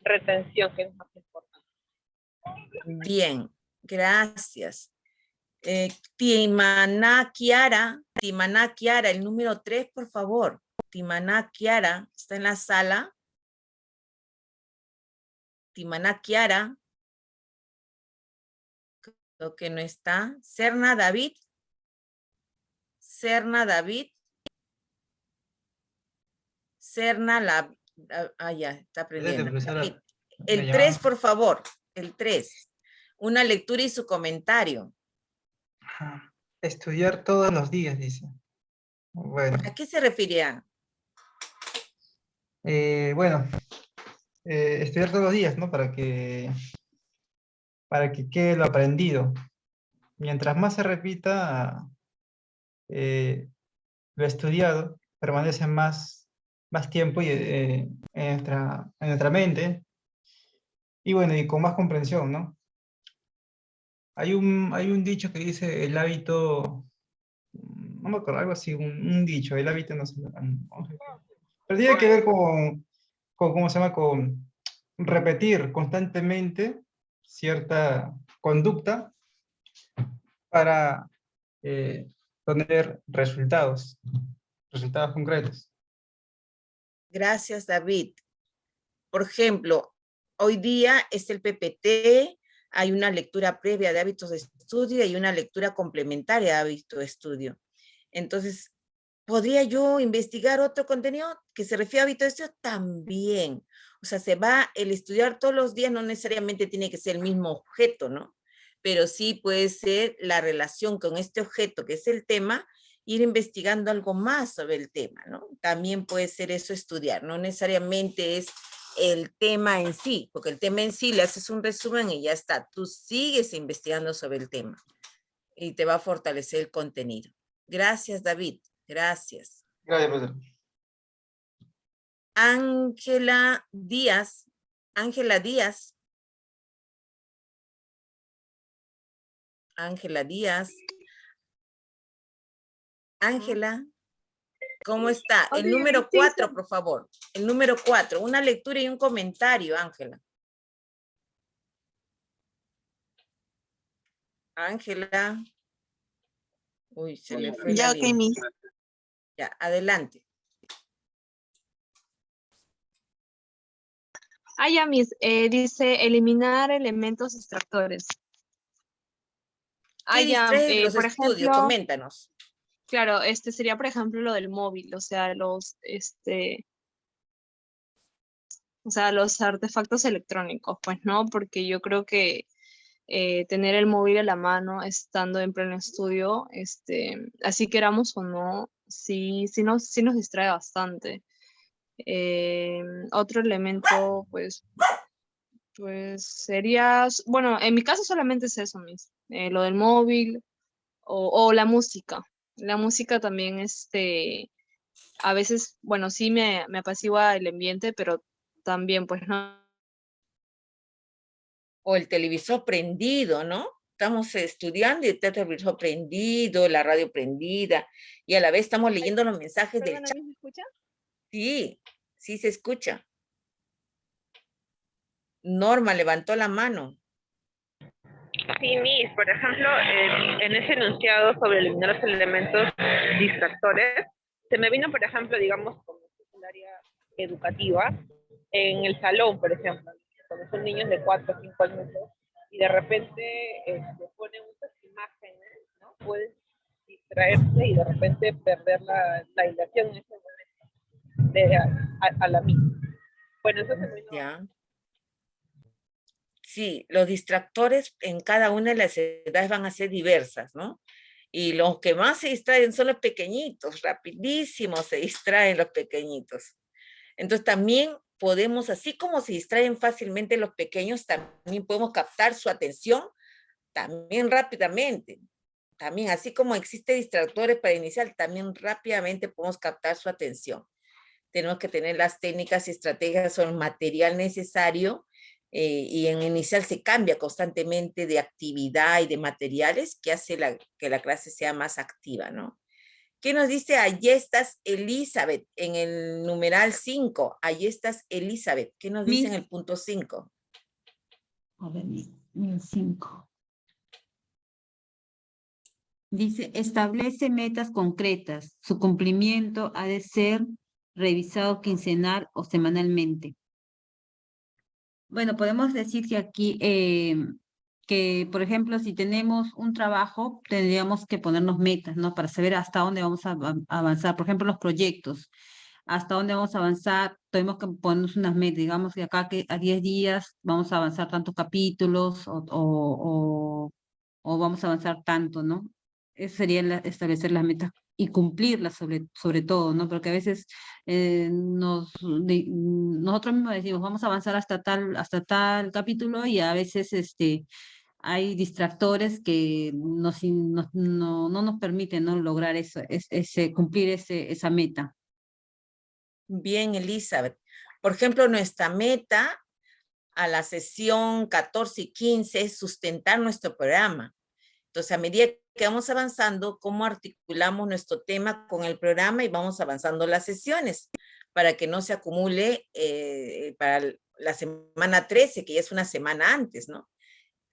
[SPEAKER 11] retención, que es más importante.
[SPEAKER 1] Bien, gracias. Timana Kiara, el número 3, por favor. Timana Kiara, ¿está en la sala? Timana Kiara. Creo que no está. Serna David. Serna David. Ya, está aprendiendo. El 3, por favor. El 3. Una lectura y su comentario.
[SPEAKER 12] Estudiar todos los días, dice. Bueno.
[SPEAKER 1] ¿A qué se refería?
[SPEAKER 12] Estudiar todos los días, ¿no? Para que quede lo aprendido. Mientras más se repita lo estudiado, permanece más tiempo en nuestra mente. Y bueno, y con más comprensión, ¿no? Hay un dicho que dice el hábito, no me acuerdo, algo así, un dicho, el hábito no sé, pero tiene que ver con ¿cómo se llama? Con repetir constantemente cierta conducta para tener resultados concretos.
[SPEAKER 1] Gracias, David. Por ejemplo, hoy día es el PPT, hay una lectura previa de hábitos de estudio y una lectura complementaria de hábitos de estudio. Entonces, ¿podría yo investigar otro contenido que se refiere a hábitos de estudio? También. O sea, el estudiar todos los días no necesariamente tiene que ser el mismo objeto, ¿no? Pero sí puede ser la relación con este objeto, que es el tema, ir investigando algo más sobre el tema, ¿no? También puede ser eso estudiar, no necesariamente es el tema en sí, porque el tema en sí le haces un resumen y ya está. Tú sigues investigando sobre el tema y te va a fortalecer el contenido. Gracias, David. Gracias.
[SPEAKER 12] Gracias, profesor.
[SPEAKER 1] Ángela Díaz. Ángela Díaz. Ángela Díaz. Ángela, ¿cómo está?
[SPEAKER 10] Oh,
[SPEAKER 1] El
[SPEAKER 10] sí,
[SPEAKER 1] número
[SPEAKER 10] sí,
[SPEAKER 1] 4, por favor. El número 4, una lectura y un comentario, Ángela. Ángela. Uy, se le fue la
[SPEAKER 6] Ya, ok,
[SPEAKER 1] línea.
[SPEAKER 6] Miss.
[SPEAKER 1] Ya, adelante.
[SPEAKER 13] Ah, ya, Miss, dice eliminar elementos distractores. Ah,
[SPEAKER 1] ¿Qué
[SPEAKER 13] ya,
[SPEAKER 1] distrae los
[SPEAKER 13] por
[SPEAKER 1] estudios?
[SPEAKER 13] ejemplo,
[SPEAKER 1] Coméntanos.
[SPEAKER 13] claro, sería, por ejemplo, lo del móvil, o sea, los artefactos electrónicos, pues, ¿no? Porque yo creo que tener el móvil a la mano estando en pleno estudio, así queramos o no, sí nos distrae bastante. Otro elemento, pues sería, bueno, en mi caso solamente es eso, lo del móvil o la música. La música también, a veces, bueno, sí me apacigua el ambiente, pero también, pues, no.
[SPEAKER 1] O el televisor prendido, ¿no? Estamos estudiando y está el televisor prendido, la radio prendida, y a la vez estamos leyendo los mensajes del
[SPEAKER 13] Perdona,
[SPEAKER 1] chat.
[SPEAKER 13] ¿me escucha?
[SPEAKER 1] Sí, sí se escucha. Norma levantó la mano.
[SPEAKER 11] Sí, Miss, por ejemplo, en ese enunciado sobre eliminar los elementos distractores, se me vino, por ejemplo, digamos, como el área educativa, en el salón, por ejemplo, cuando son niños de 4 o 5 años, y de repente ponen muchas imágenes, ¿no? Pueden distraerse y de repente perder la hilación en ese momento a la misma. Bueno, eso se me vino.
[SPEAKER 1] Ya. Sí, los distractores en cada una de las edades van a ser diversas, ¿no? Y los que más se distraen son los pequeñitos, rapidísimo se distraen los pequeñitos. Entonces también podemos, así como se distraen fácilmente los pequeños, también podemos captar su atención también rápidamente. También, así como existen distractores para iniciar, también rápidamente podemos captar su atención. Tenemos que tener las técnicas y estrategias o el material necesario y en inicial se cambia constantemente de actividad y de materiales que hace que la clase sea más activa, ¿no? ¿Qué nos dice Ayestas Elizabeth en el numeral 5? Ayestas Elizabeth, ¿qué nos dice en el punto 5?
[SPEAKER 14] A ver, el 5. Dice, establece metas concretas. Su cumplimiento ha de ser revisado quincenal o semanalmente. Bueno, podemos decir que aquí, que por ejemplo, si tenemos un trabajo, tendríamos que ponernos metas, ¿no? Para saber hasta dónde vamos a avanzar. Por ejemplo, los proyectos, hasta dónde vamos a avanzar, tenemos que ponernos unas metas. Digamos que acá que a 10 días vamos a avanzar tantos capítulos o vamos a avanzar tanto, ¿no? Eso sería establecer las metas y cumplirlas sobre todo, ¿no? Porque a veces nosotros mismos decimos, vamos a avanzar hasta tal capítulo y a veces hay distractores que no nos permiten, ¿no? Lograr eso, cumplir esa meta.
[SPEAKER 1] Bien, Elizabeth. Por ejemplo, nuestra meta a la sesión 14 y 15 es sustentar nuestro programa. Entonces, a medida que vamos avanzando, ¿cómo articulamos nuestro tema con el programa y vamos avanzando las sesiones para que no se acumule para la semana 13, que ya es una semana antes, ¿no?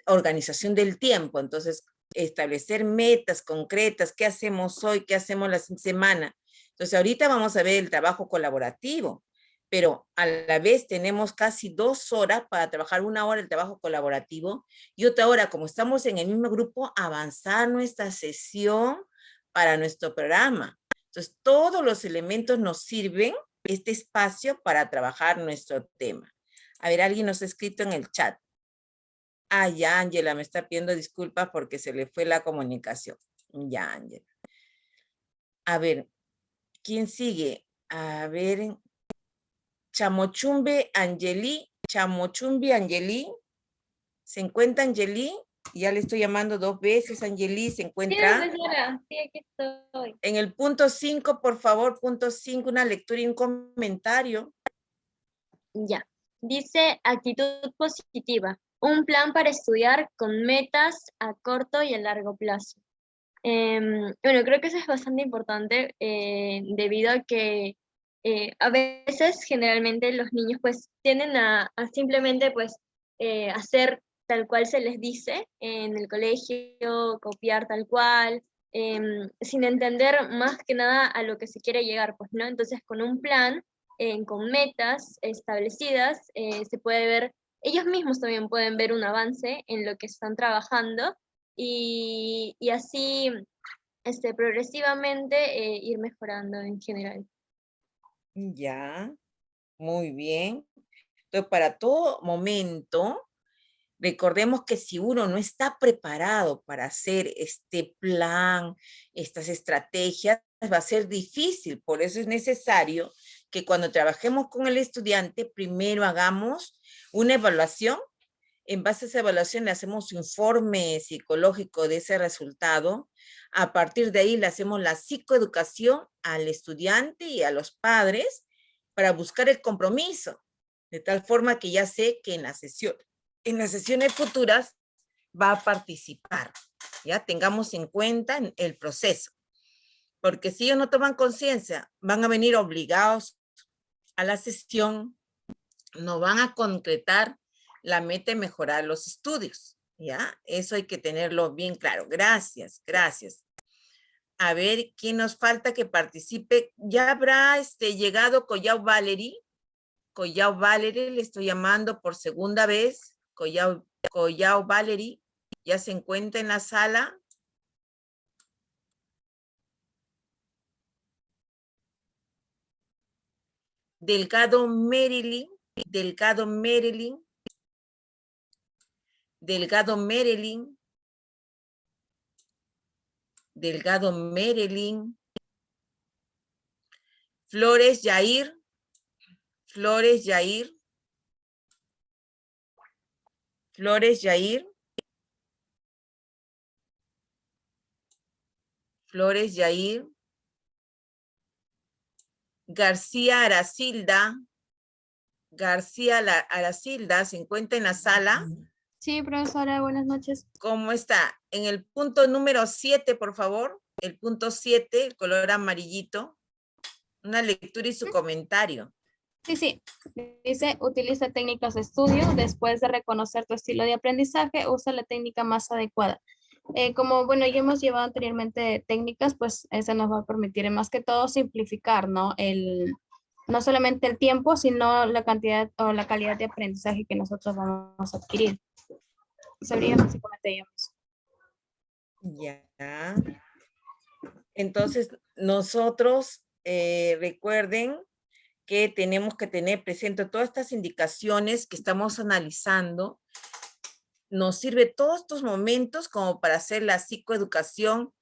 [SPEAKER 1] Organización del tiempo. Entonces, establecer metas concretas, ¿qué hacemos hoy? ¿Qué hacemos la semana? Entonces, ahorita vamos a ver el trabajo colaborativo, pero a la vez tenemos casi 2 horas para trabajar, 1 hora el trabajo colaborativo y otra hora, como estamos en el mismo grupo, avanzar nuestra sesión para nuestro programa. Entonces, todos los elementos nos sirven este espacio para trabajar nuestro tema. A ver, alguien nos ha escrito en el chat. Ah, ya, Ángela, me está pidiendo disculpas porque se le fue la comunicación. Ya, Ángela. A ver, ¿quién sigue? A ver, Chamochumbe Angeli. Chamochumbe Angeli. ¿Se encuentra Angeli? Ya le estoy llamando 2 veces, Angeli. ¿Se encuentra?
[SPEAKER 15] Sí, profesora. Sí, aquí estoy.
[SPEAKER 1] En el punto 5, por favor, punto 5, una lectura y un comentario.
[SPEAKER 15] Ya. Dice actitud positiva. Un plan para estudiar con metas a corto y a largo plazo. Bueno, creo que eso es bastante importante debido a que a veces generalmente los niños pues tienden a simplemente pues hacer tal cual se les dice en el colegio, copiar tal cual, sin entender más que nada a lo que se quiere llegar, pues, ¿no? Entonces con un plan, con metas establecidas, se puede ver, ellos mismos también pueden ver un avance en lo que están trabajando y así progresivamente ir mejorando en general.
[SPEAKER 1] Ya, muy bien. Entonces, para todo momento, recordemos que si uno no está preparado para hacer este plan, estas estrategias, va a ser difícil. Por eso es necesario que cuando trabajemos con el estudiante, primero hagamos una evaluación. En base a esa evaluación le hacemos un informe psicológico de ese resultado. A partir de ahí le hacemos la psicoeducación al estudiante y a los padres para buscar el compromiso, de tal forma que ya sé que en las sesiones futuras va a participar. Ya tengamos en cuenta el proceso. Porque si ellos no toman conciencia, van a venir obligados a la sesión, no van a concretar la meta de mejorar los estudios, ¿ya? Eso hay que tenerlo bien claro. Gracias, gracias. A ver, ¿quién nos falta que participe? Ya habrá llegado Collao Valerie. Collao Valerie, le estoy llamando por segunda vez. Collao Valerie, ¿ya se encuentra en la sala? Delgado Marilyn, Delgado Marilyn, Delgado Marilyn, Delgado Marilyn, Flores Yair, Flores Yair, Flores Yair, Flores Yair, García Aracilda, García Aracilda, ¿se encuentra en la sala?
[SPEAKER 16] Sí, profesora, buenas noches.
[SPEAKER 1] ¿Cómo está? En el punto número 7, por favor. El punto 7, el color amarillito. Una lectura y su comentario.
[SPEAKER 16] Sí. Dice, utiliza técnicas de estudio. Después de reconocer tu estilo de aprendizaje, usa la técnica más adecuada. Como, bueno, ya hemos llevado anteriormente técnicas, pues eso nos va a permitir más que todo simplificar, ¿no? No solamente el tiempo, sino la cantidad o la calidad de aprendizaje que nosotros vamos a adquirir. Sería básicamente ello.
[SPEAKER 1] Ya. Entonces, nosotros recuerden que tenemos que tener presente todas estas indicaciones que estamos analizando. Nos sirve todos estos momentos como para hacer la psicoeducación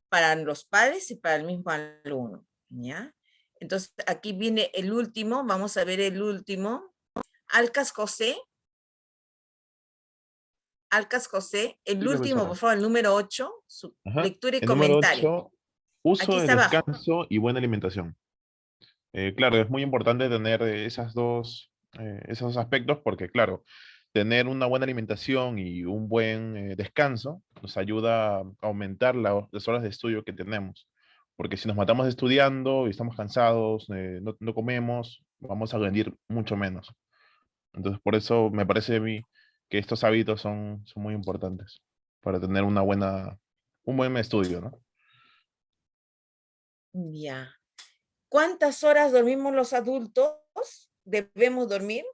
[SPEAKER 1] para los padres y para el mismo alumno, ¿ya? Entonces, aquí viene el último, vamos a ver el último. Alcas José, el
[SPEAKER 17] Sí,
[SPEAKER 1] último,
[SPEAKER 17] profesora.
[SPEAKER 1] por favor, el número 8, su
[SPEAKER 17] Ajá.
[SPEAKER 1] lectura y
[SPEAKER 17] El número
[SPEAKER 1] comentario.
[SPEAKER 17] 8, uso
[SPEAKER 1] Aquí
[SPEAKER 17] de
[SPEAKER 1] está abajo.
[SPEAKER 17] descanso y buena alimentación. Claro, es muy importante tener esos dos aspectos porque, claro, tener una buena alimentación y un buen descanso nos ayuda a aumentar las horas de estudio que tenemos. Porque si nos matamos estudiando y estamos cansados, no comemos, vamos a rendir mucho menos. Entonces, por eso me parece a mí que estos hábitos son muy importantes para tener un buen estudio, ¿no?
[SPEAKER 1] Ya. ¿Cuántas horas dormimos los adultos? ¿Debemos dormir?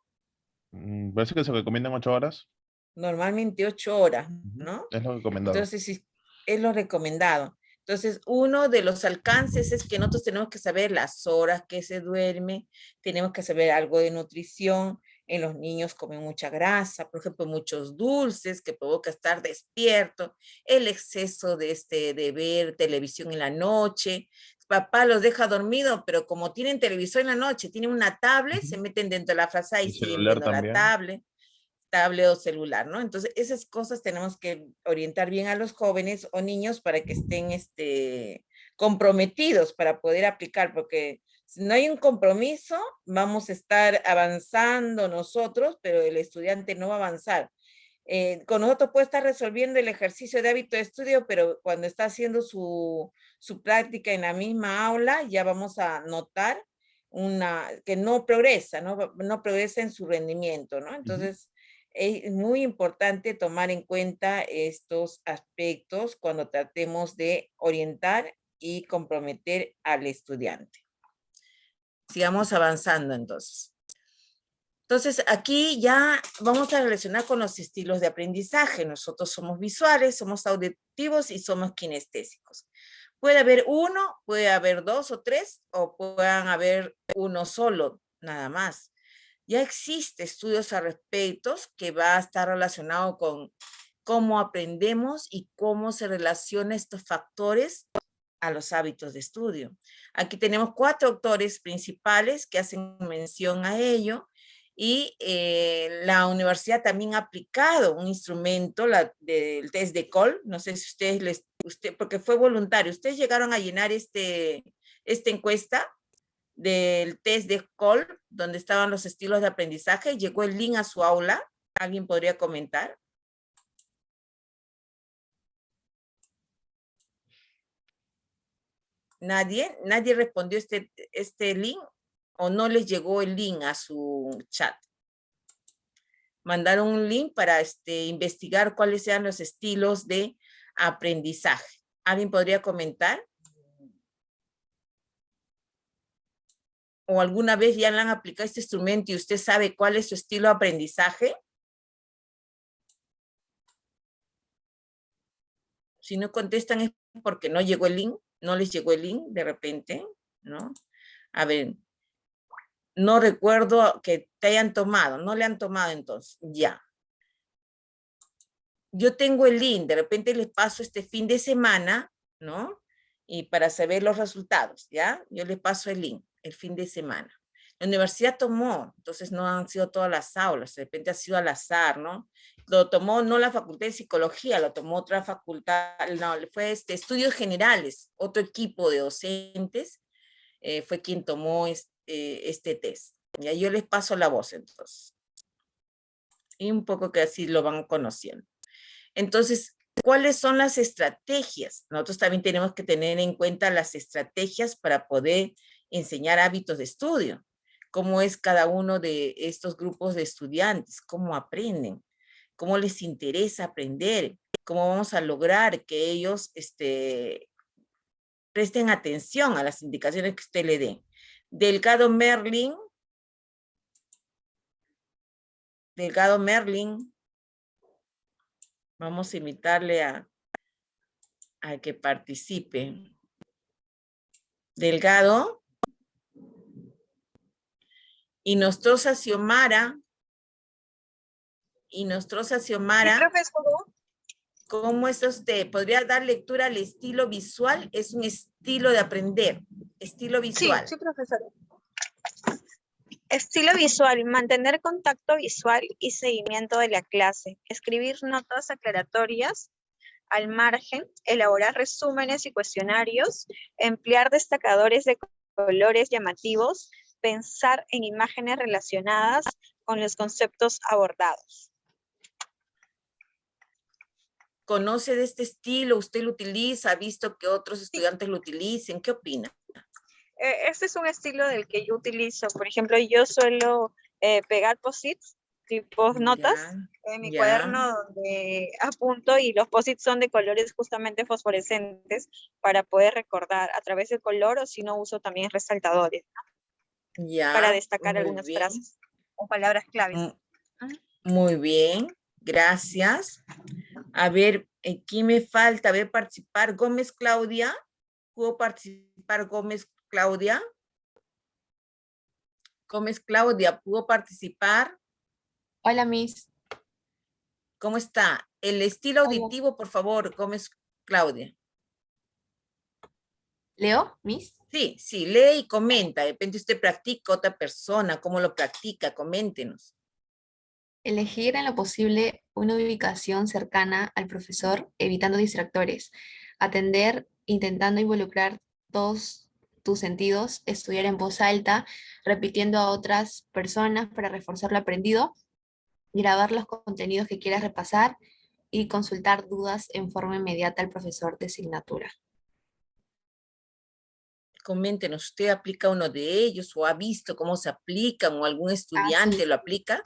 [SPEAKER 17] Parece que se recomiendan 8 horas.
[SPEAKER 1] Normalmente 8 horas, ¿no?
[SPEAKER 17] Es lo recomendado.
[SPEAKER 1] Entonces, es lo recomendado. Entonces, uno de los alcances es que nosotros tenemos que saber las horas que se duerme, tenemos que saber algo de nutrición. En los niños comen mucha grasa, por ejemplo, muchos dulces que provoca estar despierto, el exceso de ver televisión en la noche. Papá los deja dormidos, pero como tienen televisor en la noche, tienen una tablet, se meten dentro de la frazada y
[SPEAKER 17] El
[SPEAKER 1] siguen
[SPEAKER 17] celular
[SPEAKER 1] viendo la
[SPEAKER 17] también.
[SPEAKER 1] tablet o celular, ¿no? Entonces, esas cosas tenemos que orientar bien a los jóvenes o niños para que estén comprometidos para poder aplicar, porque si no hay un compromiso, vamos a estar avanzando nosotros, pero el estudiante no va a avanzar. Con nosotros puede estar resolviendo el ejercicio de hábito de estudio, pero cuando está haciendo su práctica en la misma aula, ya vamos a notar que no progresa, no progresa en su rendimiento, ¿no? Entonces, es muy importante tomar en cuenta estos aspectos cuando tratemos de orientar y comprometer al estudiante. Sigamos avanzando entonces. Entonces, aquí ya vamos a relacionar con los estilos de aprendizaje. Nosotros somos visuales, somos auditivos y somos kinestésicos. Puede haber uno, puede haber dos o tres, o puedan haber uno solo, nada más. Ya existe estudios al respecto que va a estar relacionado con cómo aprendemos y cómo se relacionan estos factores a los hábitos de estudio. Aquí tenemos 4 autores principales que hacen mención a ello, y la universidad también ha aplicado un instrumento del test de Cole. No sé si porque fue voluntario, ustedes llegaron a llenar esta encuesta del test de Cole, donde estaban los estilos de aprendizaje. Llegó el link a su aula. ¿Alguien podría comentar? ¿Nadie respondió este link? ¿O no les llegó el link a su chat? Mandaron un link para investigar cuáles sean los estilos de aprendizaje. ¿Alguien podría comentar? ¿O alguna vez ya le han aplicado este instrumento y usted sabe cuál es su estilo de aprendizaje? Si no contestan es porque no llegó el link, no les llegó el link de repente, ¿no? A ver, no recuerdo que te hayan tomado, no le han tomado entonces, ya. Yo tengo el link, de repente les paso este fin de semana, ¿no? Y para saber los resultados, ¿ya? Yo les paso el link, el fin de semana. La universidad tomó, entonces no han sido todas las aulas, de repente ha sido al azar, ¿no? Lo tomó no la facultad de psicología, lo tomó otra facultad, no, fue estudios generales, otro equipo de docentes fue quien tomó este test. Ya yo les paso la voz entonces. Y un poco que así lo van conociendo. Entonces, ¿cuáles son las estrategias? Nosotros también tenemos que tener en cuenta las estrategias para poder enseñar hábitos de estudio. ¿Cómo es cada uno de estos grupos de estudiantes? ¿Cómo aprenden? ¿Cómo les interesa aprender? ¿Cómo vamos a lograr que ellos presten atención a las indicaciones que usted le dé? Delgado Merlin, vamos a invitarle a que participe. Delgado. Y Nostroza Xiomara. Sí, profesor. ¿Cómo es usted? ¿Podría dar lectura al estilo visual? Es un estilo de aprender. Estilo visual.
[SPEAKER 10] Sí, profesor. Estilo visual, mantener contacto visual y seguimiento de la clase, escribir notas aclaratorias al margen, elaborar resúmenes y cuestionarios, emplear destacadores de colores llamativos, pensar en imágenes relacionadas con los conceptos abordados.
[SPEAKER 1] ¿Conoce de este estilo? ¿Usted lo utiliza? ¿Ha visto que otros estudiantes lo utilicen? ¿Qué opina?
[SPEAKER 10] Este es un estilo del que yo utilizo. Por ejemplo, yo suelo pegar post-its, tipo notas, en mi cuaderno donde apunto, y los post-its son de colores justamente fosforescentes para poder recordar a través del color, o si no uso también resaltadores, ¿no? Para destacar algunas frases o palabras claves.
[SPEAKER 1] Muy bien, gracias. A ver, aquí me falta ver participar Gómez Claudia. ¿Pudo participar Gómez Claudia? Gómez Claudia, ¿pudo participar?
[SPEAKER 18] Hola, Miss.
[SPEAKER 1] ¿Cómo está? El estilo auditivo, por favor, Gómez Claudia.
[SPEAKER 18] ¿Leo, Miss?
[SPEAKER 1] Sí, lee y comenta. De repente usted practica, otra persona, ¿cómo lo practica? Coméntenos.
[SPEAKER 18] Elegir en lo posible una ubicación cercana al profesor, evitando distractores. Atender, intentando involucrar todos tus sentidos. Estudiar en voz alta, repitiendo a otras personas para reforzar lo aprendido. grabar los contenidos que quieras repasar y consultar dudas en forma inmediata al profesor de asignatura.
[SPEAKER 1] Coméntenos, ¿usted aplica uno de ellos o ha visto cómo se aplican o algún estudiante lo aplica?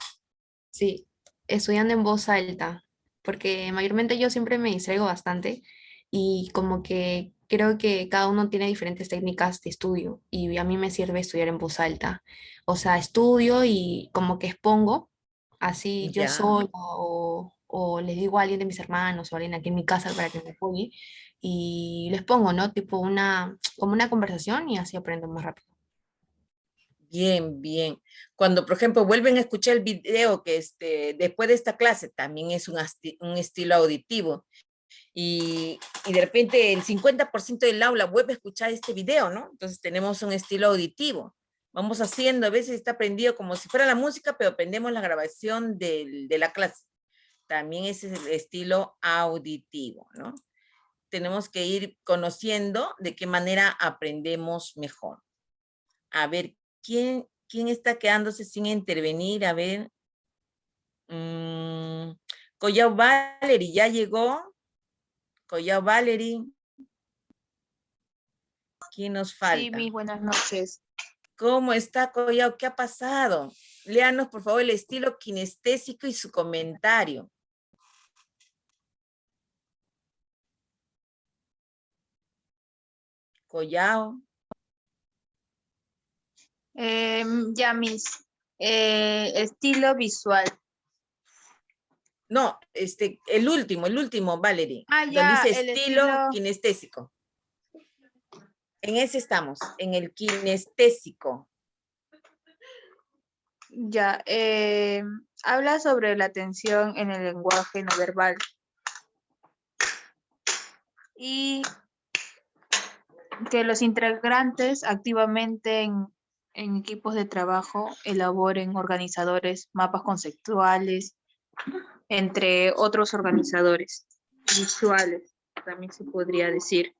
[SPEAKER 18] Sí, estudiando en voz alta, porque mayormente yo siempre me distraigo bastante y como que creo que cada uno tiene diferentes técnicas de estudio y a mí me sirve estudiar en voz alta. O sea, estudio y como que expongo así yo
[SPEAKER 1] Ya.
[SPEAKER 18] sola o les digo a alguien de mis hermanos o a alguien aquí en mi casa para que me apoye y les pongo, ¿no? Tipo como una conversación y así aprendo más rápido.
[SPEAKER 1] Bien, bien. Cuando, por ejemplo, vuelven a escuchar el video que después de esta clase también es un estilo auditivo y de repente el 50% del aula vuelve a escuchar este video, ¿no? Entonces tenemos un estilo auditivo. Vamos haciendo, a veces está prendido como si fuera la música, pero prendemos la grabación de la clase. También ese es el estilo auditivo, ¿no? Tenemos que ir conociendo de qué manera aprendemos mejor. A ver, ¿quién está quedándose sin intervenir? A ver. Collao Valerie, ¿ya llegó? Collao Valerie. ¿Quién nos falta?
[SPEAKER 19] Sí, mis buenas noches.
[SPEAKER 1] ¿Cómo está Collao? ¿Qué ha pasado? Léanos, por favor, el estilo kinestésico y su comentario. Collao.
[SPEAKER 19] Ya, estilo visual.
[SPEAKER 1] No, el último, Valerie.
[SPEAKER 19] Ah,
[SPEAKER 1] Donde
[SPEAKER 19] ya,
[SPEAKER 1] dice
[SPEAKER 19] el
[SPEAKER 1] estilo
[SPEAKER 19] estilo.
[SPEAKER 1] kinestésico. En ese estamos, en el kinestésico.
[SPEAKER 19] Ya, habla sobre la atención en el lenguaje no verbal. Y que los integrantes activamente en equipos de trabajo elaboren organizadores, mapas conceptuales, entre otros organizadores visuales, también se podría decir.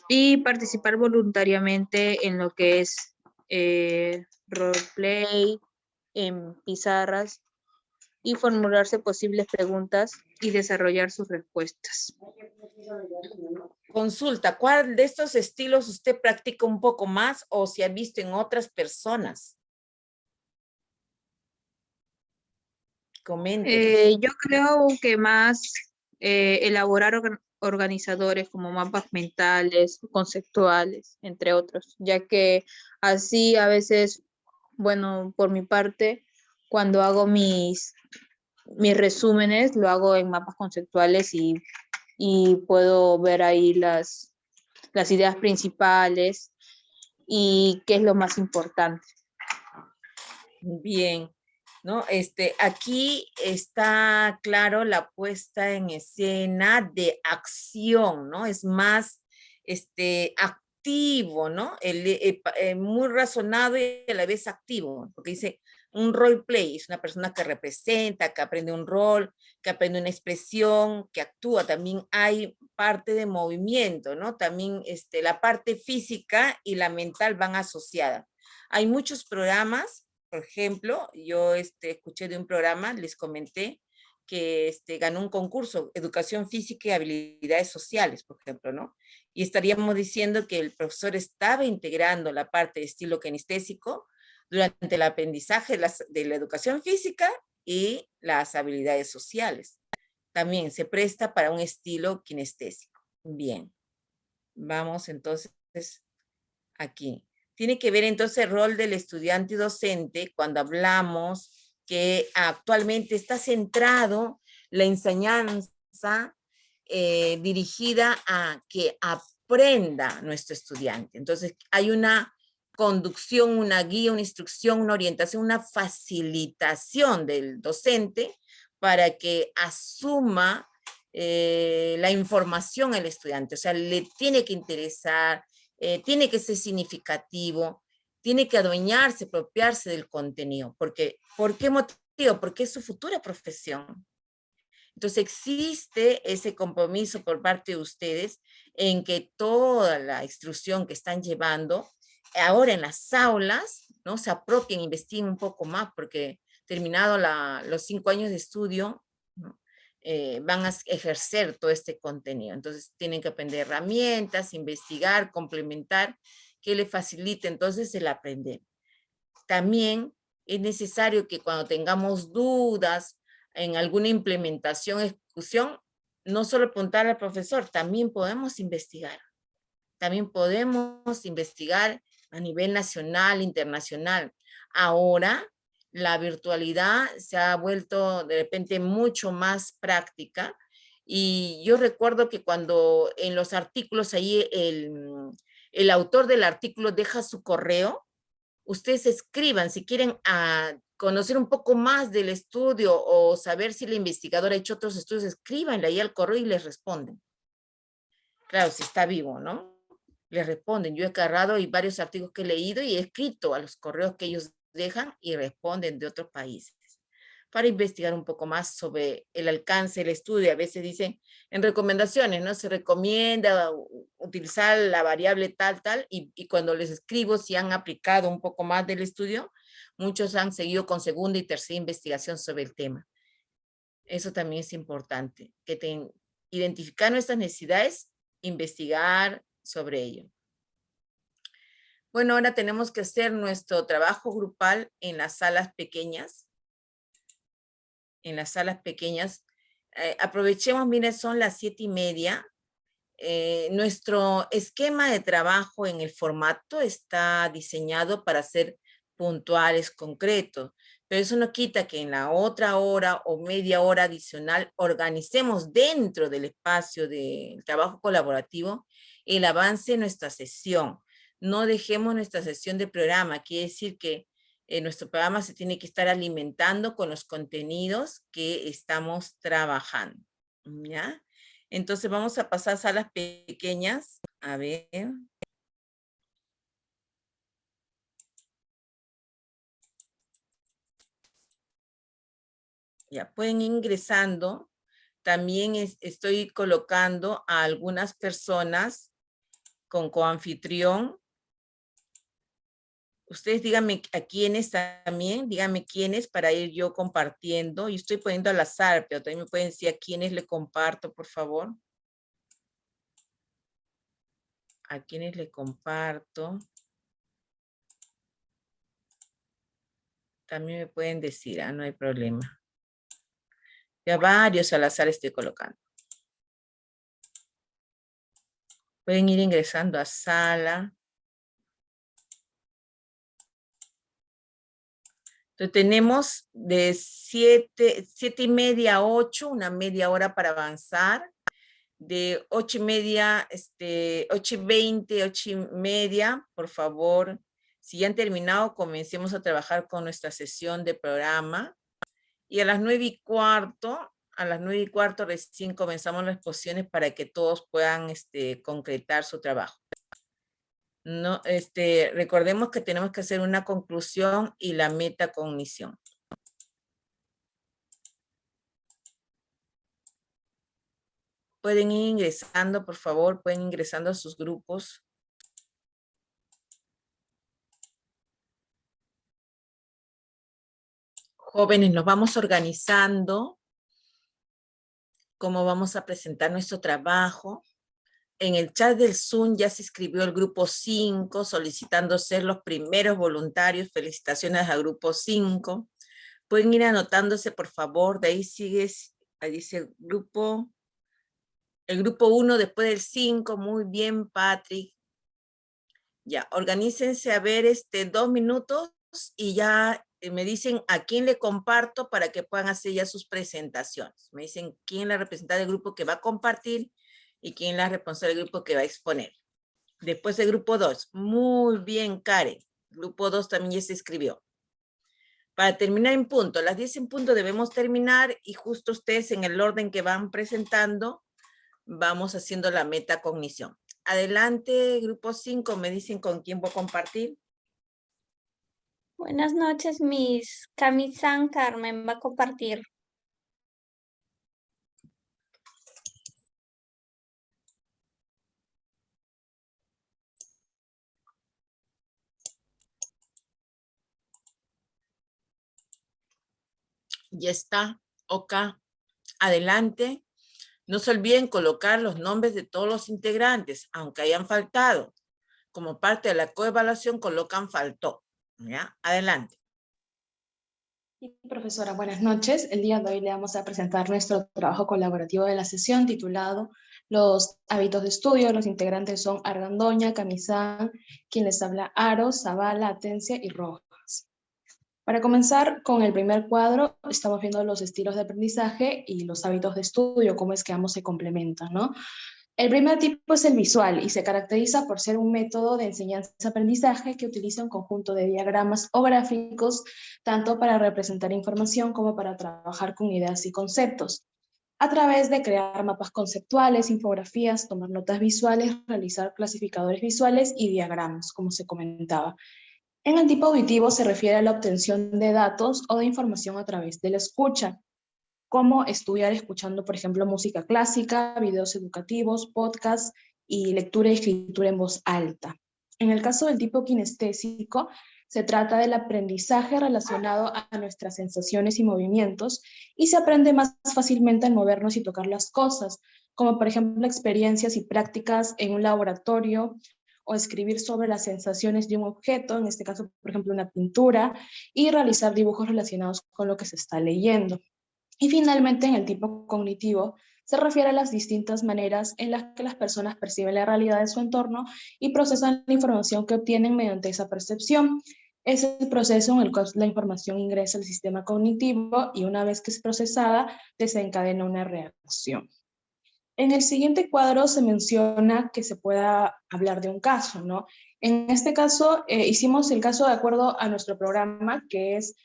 [SPEAKER 19] Y participar voluntariamente en lo que es roleplay, en pizarras, y formularse posibles preguntas y desarrollar sus respuestas.
[SPEAKER 1] Consulta, ¿cuál de estos estilos usted practica un poco más o si ha visto en otras personas? Coméntenos.
[SPEAKER 19] Yo creo que más elaborar organizadores como mapas mentales, conceptuales, entre otros, ya que así a veces, bueno, por mi parte, cuando hago mis resúmenes, lo hago en mapas conceptuales y puedo ver ahí las ideas principales y qué es lo más importante.
[SPEAKER 1] Bien, ¿no? Aquí está claro la puesta en escena de acción, ¿no? Es más, activo, ¿no? Muy razonado y a la vez activo, porque dice un roleplay, es una persona que representa, que aprende un rol, que aprende una expresión, que actúa. También hay parte de movimiento, ¿no? También la parte física y la mental van asociadas. Hay muchos programas. Por ejemplo, yo escuché de un programa, les comenté, que ganó un concurso, Educación Física y Habilidades Sociales, por ejemplo, ¿no? Y estaríamos diciendo que el profesor estaba integrando la parte de estilo kinestésico durante el aprendizaje de la educación física y las habilidades sociales. También se presta para un estilo kinestésico. Bien, vamos entonces aquí. Tiene que ver entonces el rol del estudiante y docente cuando hablamos que actualmente está centrado la enseñanza dirigida a que aprenda nuestro estudiante. Entonces hay una conducción, una guía, una instrucción, una orientación, una facilitación del docente para que asuma la información al estudiante. O sea, le tiene que interesar, tiene que ser significativo, tiene que adueñarse, apropiarse del contenido. ¿Por qué motivo? Porque es su futura profesión. Entonces existe ese compromiso por parte de ustedes en que toda la instrucción que están llevando ahora en las aulas, ¿no? Se apropien, investiguen un poco más, porque terminado los 5 años de estudio, ¿no? Van a ejercer todo este contenido. Entonces tienen que aprender herramientas, investigar, complementar, que le facilite entonces el aprender. También es necesario que cuando tengamos dudas en alguna implementación, ejecución, no solo preguntar al profesor, también podemos investigar. También podemos investigar a nivel nacional, internacional. Ahora, la virtualidad se ha vuelto de repente mucho más práctica. Y yo recuerdo que cuando en los artículos ahí el autor del artículo deja su correo, ustedes escriban si quieren conocer un poco más del estudio o saber si el investigador ha hecho otros estudios, escríbanle ahí al correo y les responden. Claro, si está vivo, ¿no? Les responden. Yo he agarrado y varios artículos que he leído y he escrito a los correos que ellos dejan y responden de otros países para investigar un poco más sobre el alcance del estudio. A veces dicen en recomendaciones, ¿no? Se recomienda utilizar la variable tal, y cuando les escribo si han aplicado un poco más del estudio, muchos han seguido con segunda y tercera investigación sobre el tema. Eso también es importante, que identificar nuestras necesidades, investigar sobre ello. Bueno, ahora tenemos que hacer nuestro trabajo grupal en las salas pequeñas. En las salas pequeñas. Aprovechemos, miren, son las 7:30. Nuestro esquema de trabajo en el formato está diseñado para ser puntuales, concretos, pero eso no quita que en la otra hora o media hora adicional organicemos dentro del espacio del trabajo colaborativo el avance de nuestra sesión. No dejemos nuestra sesión de programa, quiere decir que nuestro programa se tiene que estar alimentando con los contenidos que estamos trabajando, ¿ya? Entonces vamos a pasar a salas pequeñas. A ver. Ya, pueden ir ingresando. También estoy colocando a algunas personas con coanfitrión. Ustedes díganme a quiénes también, díganme quiénes para ir yo compartiendo. Y estoy poniendo al azar, pero también me pueden decir a quiénes le comparto, por favor. A quiénes le comparto. También me pueden decir, no hay problema. Ya varios al azar estoy colocando. Pueden ir ingresando a sala. Entonces tenemos de 7:30 a 8, una media hora para avanzar. De 8:30, 8:20, 8:30, por favor, si ya han terminado, comencemos a trabajar con nuestra sesión de programa. Y a las 9:15, recién comenzamos las exposiciones para que todos puedan concretar su trabajo. No, recordemos que tenemos que hacer una conclusión y la metacognición. Pueden ir ingresando, por favor, pueden ir ingresando a sus grupos. Jóvenes, nos vamos organizando. Cómo vamos a presentar nuestro trabajo. En el chat del Zoom ya se escribió el grupo 5, solicitando ser los primeros voluntarios. Felicitaciones al grupo 5. Pueden ir anotándose, por favor. De ahí ahí dice el grupo 1 después del 5. Muy bien, Patrick. Ya, organícense a ver 2 minutos y ya me dicen a quién le comparto para que puedan hacer ya sus presentaciones. Me dicen quién es la representante del grupo que va a compartir y quién es la responsable del grupo que va a exponer. Después el grupo 2. Muy bien, Karen. Grupo 2 también ya se escribió. Para terminar en punto, a las 10 en punto debemos terminar y justo ustedes en el orden que van presentando, vamos haciendo la metacognición. Adelante, grupo 5, me dicen con quién voy a compartir.
[SPEAKER 16] Buenas noches, Miss Kami-san. Carmen va a compartir.
[SPEAKER 1] Ya está. Ok. Adelante. No se olviden colocar los nombres de todos los integrantes, aunque hayan faltado. Como parte de la coevaluación colocan faltó. ¿Ya? Adelante.
[SPEAKER 20] Sí, profesora, buenas noches. El día de hoy le vamos a presentar nuestro trabajo colaborativo de la sesión titulado Los hábitos de estudio. Los integrantes son Argandoña, Camisán, quien les habla Aro, Zavala, Atencia y Rojas. Para comenzar con el primer cuadro, estamos viendo los estilos de aprendizaje y los hábitos de estudio, cómo es que ambos se complementan, ¿no? El primer tipo es el visual y se caracteriza por ser un método de enseñanza-aprendizaje que utiliza un conjunto de diagramas o gráficos tanto para representar información como para trabajar con ideas y conceptos. A través de crear mapas conceptuales, infografías, tomar notas visuales, realizar clasificadores visuales y diagramas, como se comentaba. En el tipo auditivo se refiere a la obtención de datos o de información a través de la escucha, como estudiar escuchando, por ejemplo, música clásica, videos educativos, podcasts y lectura y escritura en voz alta. En el caso del tipo kinestésico, se trata del aprendizaje relacionado a nuestras sensaciones y movimientos y se aprende más fácilmente al movernos y tocar las cosas, como por ejemplo experiencias y prácticas en un laboratorio o escribir sobre las sensaciones de un objeto, en este caso, por ejemplo, una pintura, y realizar dibujos relacionados con lo que se está leyendo. Y finalmente, en el tipo cognitivo, se refiere a las distintas maneras en las que las personas perciben la realidad de su entorno y procesan la información que obtienen mediante esa percepción. Es el proceso en el cual la información ingresa al sistema cognitivo y una vez que es procesada, desencadena una reacción. En el siguiente cuadro se menciona que se pueda hablar de un caso, ¿no? En este caso, hicimos el caso de acuerdo a nuestro programa, que es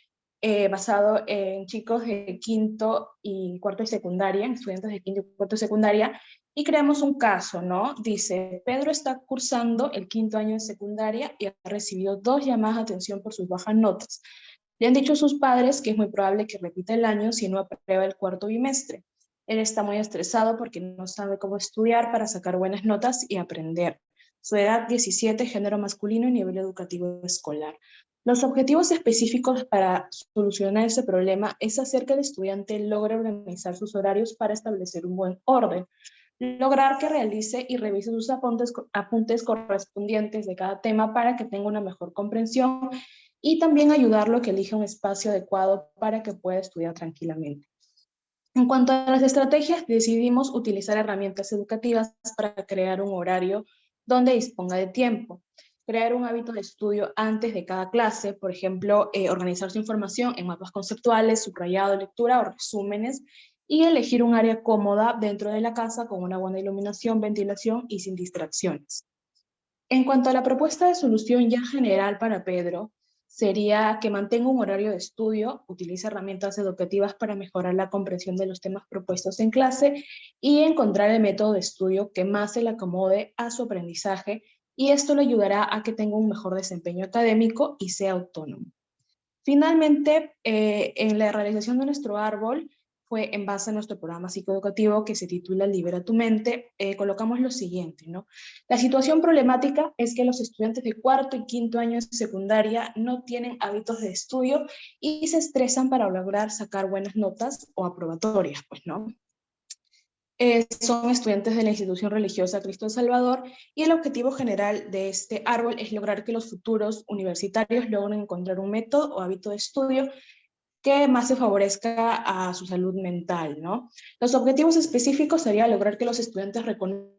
[SPEAKER 20] basado en chicos de quinto y cuarto de secundaria, estudiantes de quinto y cuarto de secundaria, y creamos un caso, ¿no? Dice, Pedro está cursando el quinto año de secundaria y ha recibido 2 llamadas de atención por sus bajas notas. Le han dicho a sus padres que es muy probable que repita el año si no aprueba el cuarto bimestre. Él está muy estresado porque no sabe cómo estudiar para sacar buenas notas y aprender. Su edad 17, género masculino y nivel educativo escolar. Los objetivos específicos para solucionar ese problema es hacer que el estudiante logre organizar sus horarios para establecer un buen orden, lograr que realice y revise sus apuntes correspondientes de cada tema para que tenga una mejor comprensión y también ayudarlo a que elija un espacio adecuado para que pueda estudiar tranquilamente. En cuanto a las estrategias, decidimos utilizar herramientas educativas para crear un horario donde disponga de tiempo. Crear un hábito de estudio antes de cada clase, por ejemplo, organizar su información en mapas conceptuales, subrayado, lectura o resúmenes, y elegir un área cómoda dentro de la casa con una buena iluminación, ventilación y sin distracciones. En cuanto a la propuesta de solución ya general para Pedro, sería que mantenga un horario de estudio, utilice herramientas educativas para mejorar la comprensión de los temas propuestos en clase y encontrar el método de estudio que más se le acomode a su aprendizaje, y esto le ayudará a que tenga un mejor desempeño académico y sea autónomo. Finalmente, en la realización de nuestro árbol, fue en base a nuestro programa psicoeducativo que se titula Libera tu mente, colocamos lo siguiente, ¿no? La situación problemática es que los estudiantes de cuarto y quinto año de secundaria no tienen hábitos de estudio y se estresan para lograr sacar buenas notas o aprobatorias, pues, ¿no? Son estudiantes de la institución religiosa Cristo el Salvador y el objetivo general de este árbol es lograr que los futuros universitarios logren encontrar un método o hábito de estudio que más se favorezca a su salud mental, ¿no? Los objetivos específicos serían lograr que los estudiantes reconozcan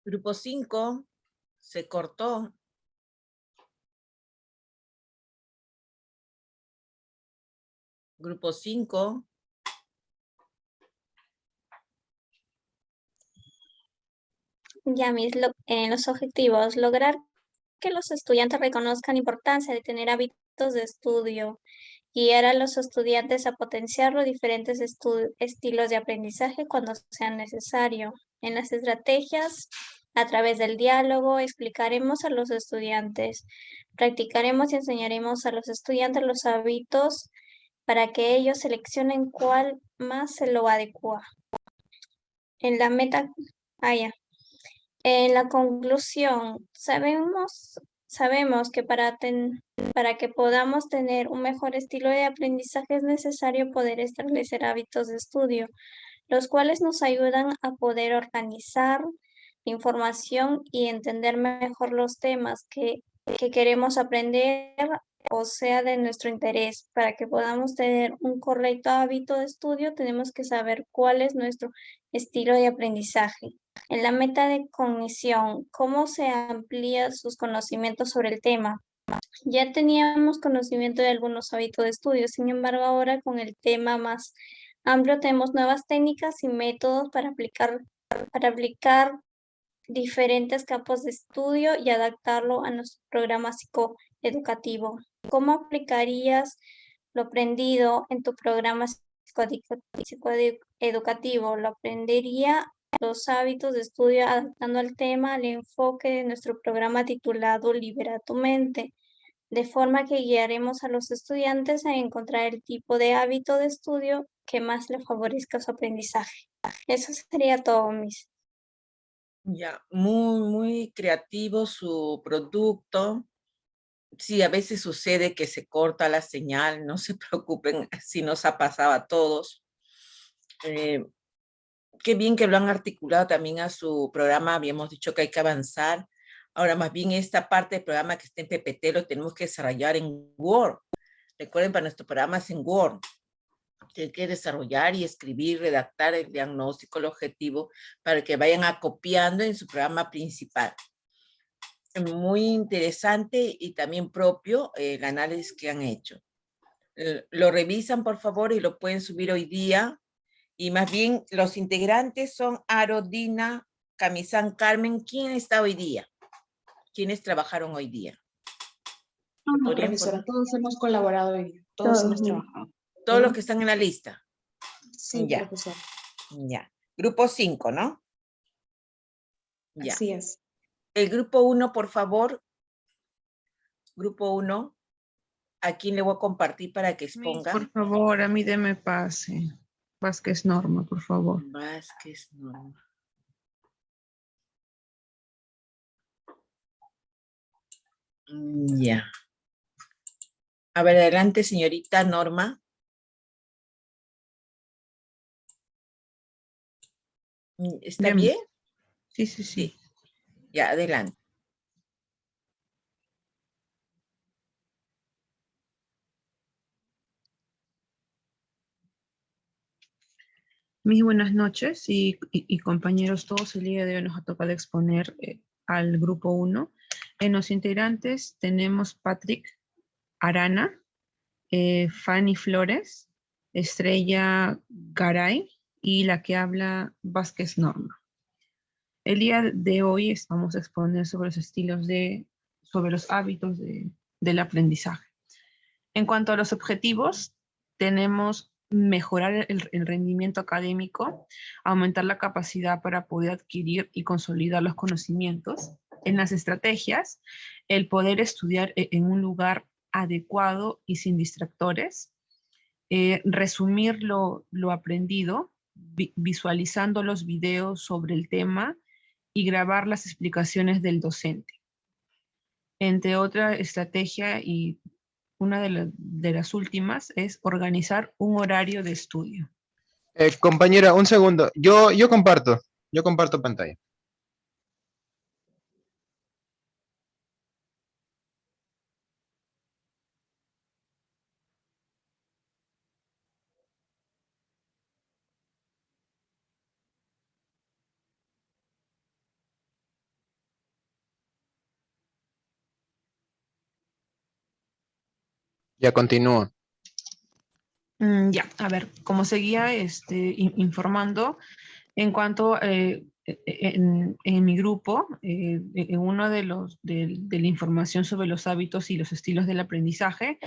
[SPEAKER 1] Grupo 5 se cortó. Grupo 5.
[SPEAKER 15] Ya, en los objetivos, lograr que los estudiantes reconozcan la importancia de tener hábitos de estudio, guiar a los estudiantes a potenciar los diferentes estilos de aprendizaje cuando sea necesario. En las estrategias, a través del diálogo, explicaremos a los estudiantes, practicaremos y enseñaremos a los estudiantes los hábitos para que ellos seleccionen cuál más se lo adecua. En la meta, En la conclusión, sabemos que para que podamos tener un mejor estilo de aprendizaje es necesario poder establecer hábitos de estudio, los cuales nos ayudan a poder organizar la información y entender mejor los temas que queremos aprender o sea de nuestro interés. Para que podamos tener un correcto hábito de estudio, tenemos que saber cuál es nuestro estilo de aprendizaje. En la meta de cognición, ¿cómo se amplía sus conocimientos sobre el tema? Ya teníamos conocimiento de algunos hábitos de estudio, sin embargo, ahora con el tema más amplio tenemos nuevas técnicas y métodos para aplicar diferentes campos de estudio y adaptarlo a nuestro programa psicoeducativo. ¿Cómo aplicarías lo aprendido en tu programa psicoeducativo? Lo aprendería los hábitos de estudio adaptando al tema al enfoque de nuestro programa titulado Libera tu mente, de forma que guiaremos a los estudiantes a encontrar el tipo de hábito de estudio que más le favorezca su aprendizaje. Eso sería todo, Miss.
[SPEAKER 1] Ya, muy creativo su producto. Sí, a veces sucede que se corta la señal, no se preocupen, así nos ha pasado a todos. Qué bien que lo han articulado también a su programa, habíamos dicho que hay que avanzar. Ahora, más bien esta parte del programa que está en PPT lo tenemos que desarrollar en Word. Recuerden, para nuestro programa es en Word. Tienen que desarrollar y escribir, redactar el diagnóstico, el objetivo, para que vayan acopiando en su programa principal. Muy interesante y también propio el análisis que han hecho. Lo revisan, por favor, y lo pueden subir hoy día. Y más bien, los integrantes son Aro, Dina, Camisán, Carmen. ¿Quién está hoy día? ¿Quiénes trabajaron hoy día?
[SPEAKER 20] No, profesora, todos hemos colaborado hoy, todos hemos trabajado.
[SPEAKER 1] Todos los que están en la lista.
[SPEAKER 20] Sí,
[SPEAKER 1] Ya.
[SPEAKER 20] profesora.
[SPEAKER 1] Ya. Grupo 5, ¿no? Ya.
[SPEAKER 20] Así es.
[SPEAKER 1] El grupo 1, por favor. Grupo 1. ¿A quién le voy a compartir para que exponga?
[SPEAKER 11] Por favor, a mí deme pase. Vázquez Norma, por favor.
[SPEAKER 1] Vázquez Norma. Ya. A ver, adelante, señorita Norma. ¿Está bien?
[SPEAKER 11] Sí.
[SPEAKER 1] Ya, adelante.
[SPEAKER 11] Mis buenas noches y compañeros todos. El día de hoy nos ha tocado exponer al grupo 1. En los integrantes tenemos Patrick Arana, Fanny Flores, Estrella Garay y la que habla Vázquez Norma. El día de hoy vamos a exponer sobre los hábitos del aprendizaje. En cuanto a los objetivos, tenemos mejorar el rendimiento académico, aumentar la capacidad para poder adquirir y consolidar los conocimientos. En las estrategias, el poder estudiar en un lugar adecuado y sin distractores, resumir lo aprendido, visualizando los videos sobre el tema y grabar las explicaciones del docente. Entre otra estrategia y una de las últimas es organizar un horario de estudio.
[SPEAKER 9] Compañera, un segundo. Yo comparto pantalla. Ya continúa.
[SPEAKER 11] Ya, a ver, como seguía informando, en cuanto en mi grupo, en uno de la información sobre los hábitos y los estilos del aprendizaje,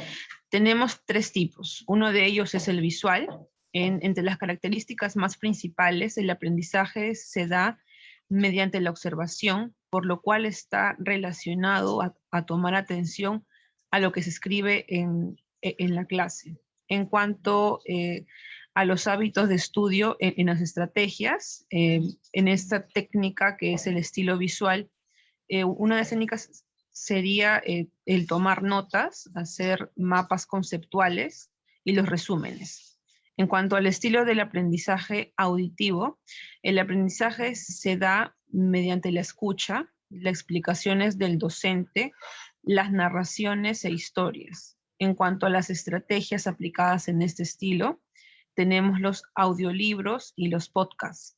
[SPEAKER 11] tenemos 3 tipos. Uno de ellos es el visual. Entre las características más principales, el aprendizaje se da mediante la observación, por lo cual está relacionado a tomar atención a lo que se escribe en la clase. En cuanto
[SPEAKER 21] a los hábitos de estudio en las estrategias, en esta técnica que es el estilo visual. Una de las técnicas sería el tomar notas, hacer mapas conceptuales y los resúmenes. En cuanto al estilo del aprendizaje auditivo, el aprendizaje se da mediante la escucha, las explicaciones del docente, las narraciones e historias. En cuanto a las estrategias aplicadas en este estilo, tenemos los audiolibros y los podcasts.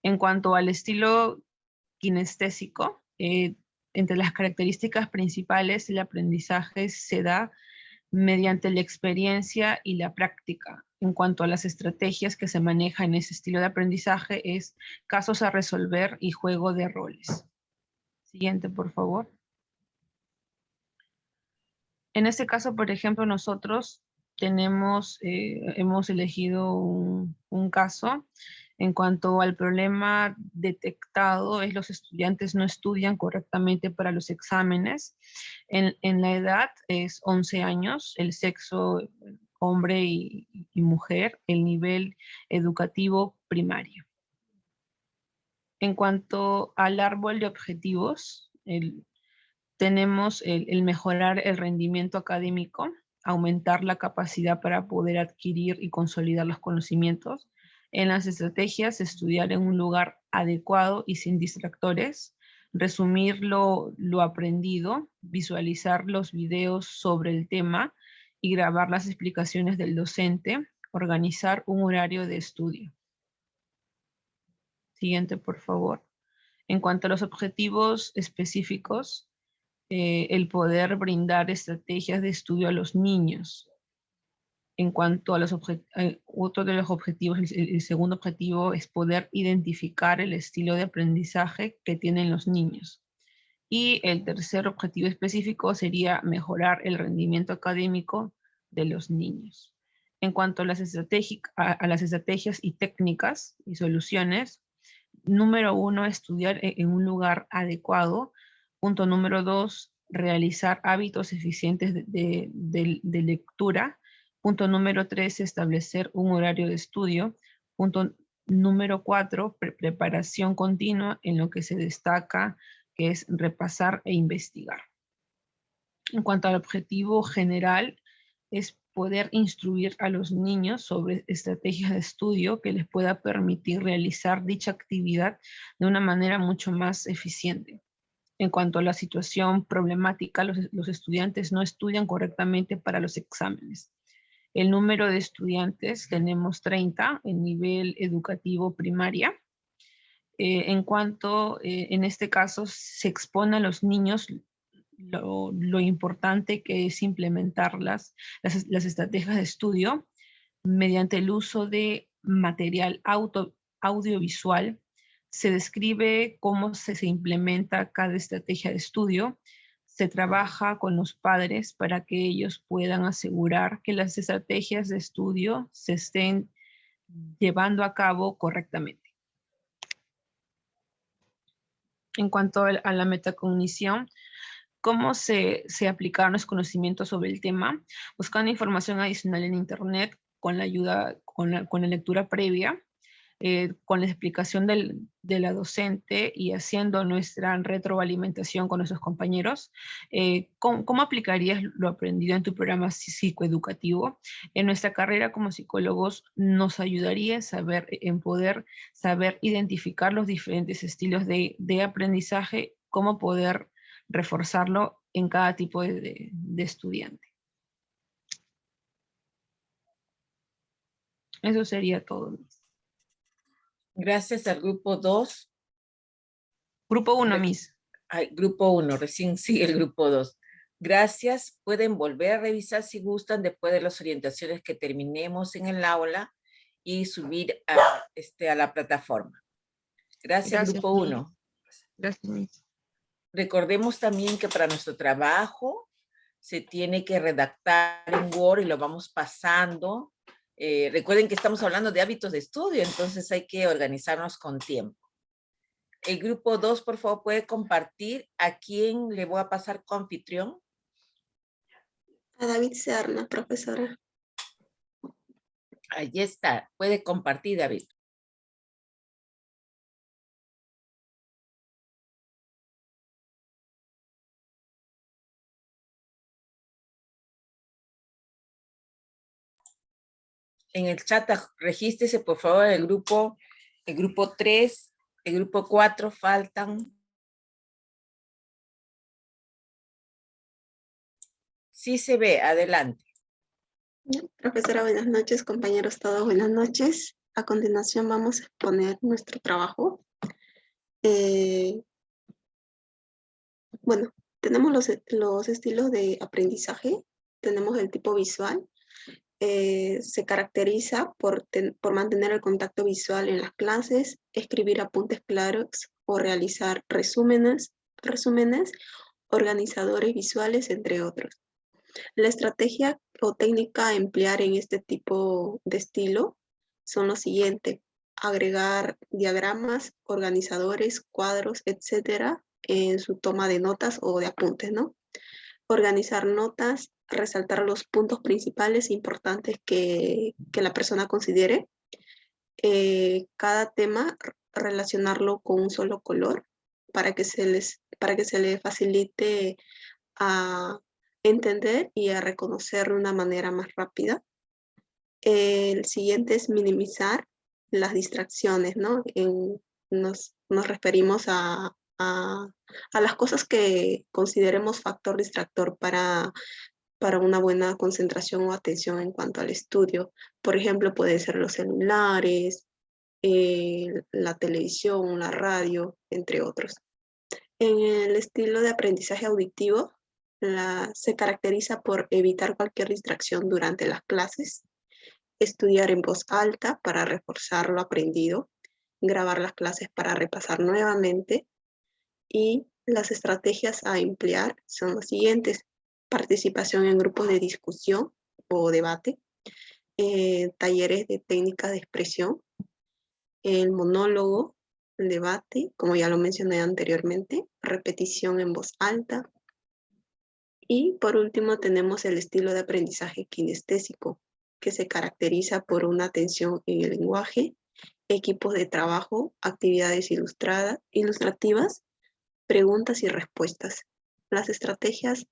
[SPEAKER 21] En cuanto al estilo kinestésico, entre las características principales, el aprendizaje se da mediante la experiencia y la práctica. En cuanto a las estrategias que se manejan en ese estilo de aprendizaje, es casos a resolver y juego de roles. Siguiente, por favor. En este caso, por ejemplo, nosotros hemos elegido un caso. En cuanto al problema detectado, es los estudiantes no estudian correctamente para los exámenes. En la edad es 11 años, el sexo hombre y mujer, el nivel educativo primario. En cuanto al árbol de objetivos, tenemos el mejorar el rendimiento académico, aumentar la capacidad para poder adquirir y consolidar los conocimientos. En las estrategias, estudiar en un lugar adecuado y sin distractores, resumir lo aprendido, visualizar los videos sobre el tema y grabar las explicaciones del docente, organizar un horario de estudio. Siguiente, por favor. En cuanto a los objetivos específicos, el poder brindar estrategias de estudio a los niños. En cuanto a otro de los objetivos, el segundo objetivo es poder identificar el estilo de aprendizaje que tienen los niños. Y el tercer objetivo específico sería mejorar el rendimiento académico de los niños. En cuanto a las estrategias y técnicas y soluciones, número 1, estudiar en un lugar adecuado. Punto número 2, realizar hábitos eficientes de lectura. Punto número 3, establecer un horario de estudio. Punto número 4, preparación continua, en lo que se destaca que es repasar e investigar. En cuanto al objetivo general, es poder instruir a los niños sobre estrategias de estudio que les pueda permitir realizar dicha actividad de una manera mucho más eficiente. En cuanto a la situación problemática, los estudiantes no estudian correctamente para los exámenes. El número de estudiantes, tenemos 30 en nivel educativo primaria. En este caso, se expone a los niños lo importante que es implementar las estrategias de estudio mediante el uso de material audiovisual. Se describe cómo se implementa cada estrategia de estudio. Se trabaja con los padres para que ellos puedan asegurar que las estrategias de estudio se estén llevando a cabo correctamente. En cuanto a la metacognición, ¿cómo se aplicaron los conocimientos sobre el tema? Buscando información adicional en Internet, con la ayuda, con la lectura previa, con la explicación de la docente y haciendo nuestra retroalimentación con nuestros compañeros. ¿Cómo aplicarías lo aprendido en tu programa psicoeducativo? En nuestra carrera como psicólogos nos ayudaría en poder saber identificar los diferentes estilos de aprendizaje, cómo poder reforzarlo en cada tipo de estudiante. Eso sería todo.
[SPEAKER 1] Gracias al grupo 2.
[SPEAKER 21] Grupo 1, Miss.
[SPEAKER 1] Grupo 1, recién sigue el grupo 2. Gracias. Pueden volver a revisar si gustan después de las orientaciones que terminemos en el aula y subir a la plataforma. Gracias, grupo 1.
[SPEAKER 21] Gracias, Miss.
[SPEAKER 1] Recordemos también que para nuestro trabajo se tiene que redactar en Word y lo vamos pasando. Recuerden que estamos hablando de hábitos de estudio, entonces hay que organizarnos con tiempo. El grupo 2, por favor, puede compartir. ¿A quién le voy a pasar como anfitrión?
[SPEAKER 6] A David Serna, profesora.
[SPEAKER 1] Allí está. Puede compartir, David. En el chat regístrese, por favor, el grupo 3, el grupo 4, faltan. Sí se ve, adelante.
[SPEAKER 6] Profesora, buenas noches, compañeros todos, buenas noches. A continuación vamos a exponer nuestro trabajo. Bueno, tenemos los estilos de aprendizaje, tenemos el tipo visual. Se caracteriza por mantener el contacto visual en las clases, escribir apuntes claros o realizar resúmenes, organizadores visuales, entre otros. La estrategia o técnica a emplear en este tipo de estilo son los siguientes: agregar diagramas, organizadores, cuadros, etcétera, en su toma de notas o de apuntes, ¿no? Organizar notas, resaltar los puntos principales importantes que la persona considere. Cada tema relacionarlo con un solo color para que se le facilite a entender y a reconocer de una manera más rápida. El siguiente es minimizar las distracciones, ¿no? Nos referimos a las cosas que consideremos factor distractor para una buena concentración o atención en cuanto al estudio. Por ejemplo, pueden ser los celulares, la televisión, la radio, entre otros. En el estilo de aprendizaje auditivo, se caracteriza por evitar cualquier distracción durante las clases, estudiar en voz alta para reforzar lo aprendido, grabar las clases para repasar nuevamente, y las estrategias a emplear son las siguientes: participación en grupos de discusión o debate, talleres de técnicas de expresión, el monólogo, el debate, como ya lo mencioné anteriormente, repetición en voz alta. Y por último tenemos el estilo de aprendizaje kinestésico, que se caracteriza por una atención en el lenguaje, equipos de trabajo, actividades ilustrativas, preguntas y respuestas. Las estrategias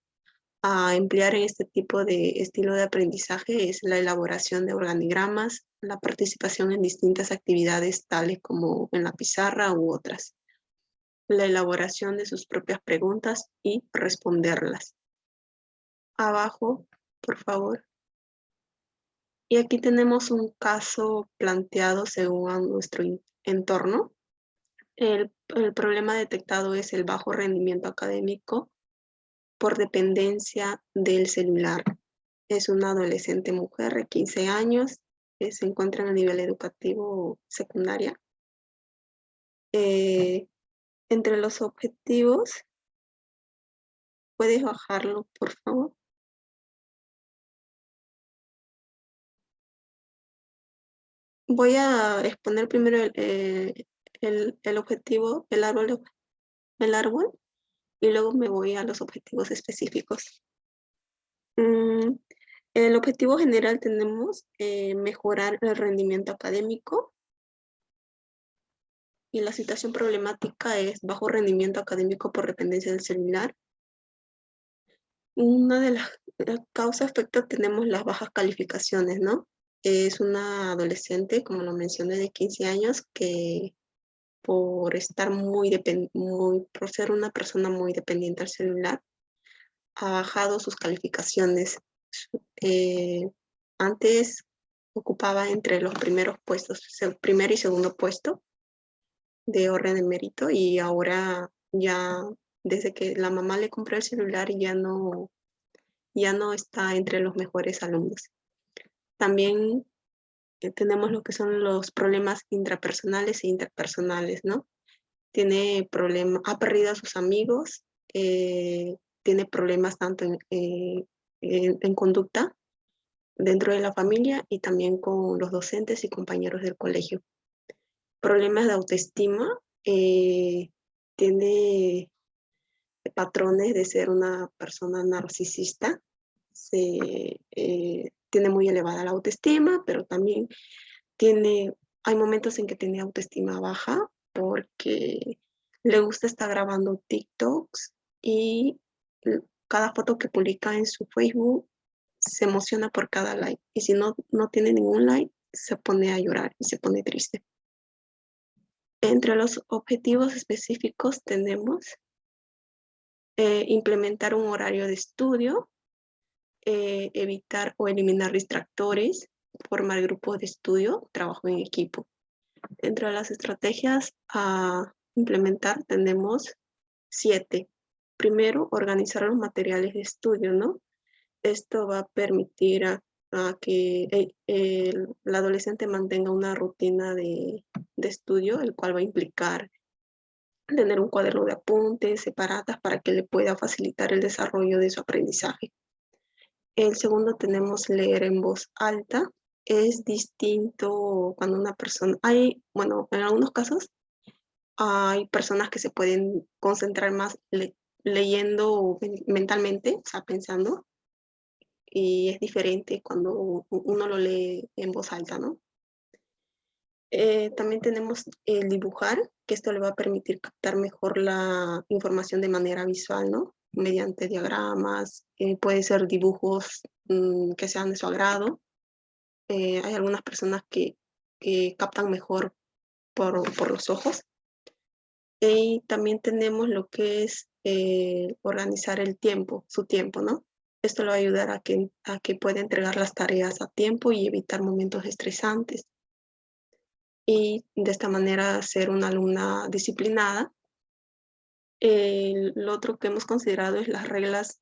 [SPEAKER 6] a emplear en este tipo de estilo de aprendizaje es la elaboración de organigramas, la participación en distintas actividades tales como en la pizarra u otras, la elaboración de sus propias preguntas y responderlas. Abajo, por favor. Y aquí tenemos un caso planteado según a nuestro entorno. El problema detectado es el bajo rendimiento académico por dependencia del celular. Es una adolescente mujer de 15 años que se encuentra en el nivel educativo secundaria. Entre los objetivos, ¿puedes bajarlo, por favor? Voy a exponer primero el objetivo, el árbol, y luego me voy a los objetivos específicos. El objetivo general tenemos mejorar el rendimiento académico, y la situación problemática es bajo rendimiento académico por dependencia del celular. Una de las causas afecta tenemos las bajas calificaciones, ¿no? Es una adolescente, como lo mencioné, de 15 años que por estar por ser una persona muy dependiente al celular, ha bajado sus calificaciones. Antes ocupaba entre los primeros puestos, el primer y segundo puesto de orden de mérito, y ahora ya, desde que la mamá le compró el celular, ya no está entre los mejores alumnos. También tenemos lo que son los problemas intrapersonales e interpersonales, ¿no? Ha perdido a sus amigos, tiene problemas tanto en conducta dentro de la familia y también con los docentes y compañeros del colegio. Problemas de autoestima, tiene patrones de ser una persona narcisista, tiene tiene muy elevada la autoestima, pero también hay momentos en que tiene autoestima baja porque le gusta estar grabando TikToks y cada foto que publica en su Facebook se emociona por cada like. Y si no tiene ningún like, se pone a llorar y se pone triste. Entre los objetivos específicos tenemos implementar un horario de estudio, evitar o eliminar distractores, formar grupos de estudio, trabajo en equipo. Entre las estrategias a implementar tenemos 7. Primero, organizar los materiales de estudio, ¿no? Esto va a permitir a que el adolescente mantenga una rutina de estudio, el cual va a implicar tener un cuaderno de apuntes separadas para que le pueda facilitar el desarrollo de su aprendizaje. El segundo tenemos leer en voz alta. Es distinto cuando una persona, en algunos casos hay personas que se pueden concentrar más leyendo mentalmente, o sea, pensando, y es diferente cuando uno lo lee en voz alta, ¿no? También tenemos el dibujar, que esto le va a permitir captar mejor la información de manera visual, ¿no? Mediante diagramas, puede ser dibujos que sean de su agrado. Hay algunas personas que captan mejor por los ojos. Y también tenemos lo que es organizar el tiempo, su tiempo, ¿no? Esto le va a ayudar a que pueda entregar las tareas a tiempo y evitar momentos estresantes. Y de esta manera ser una alumna disciplinada. Lo otro que hemos considerado es las reglas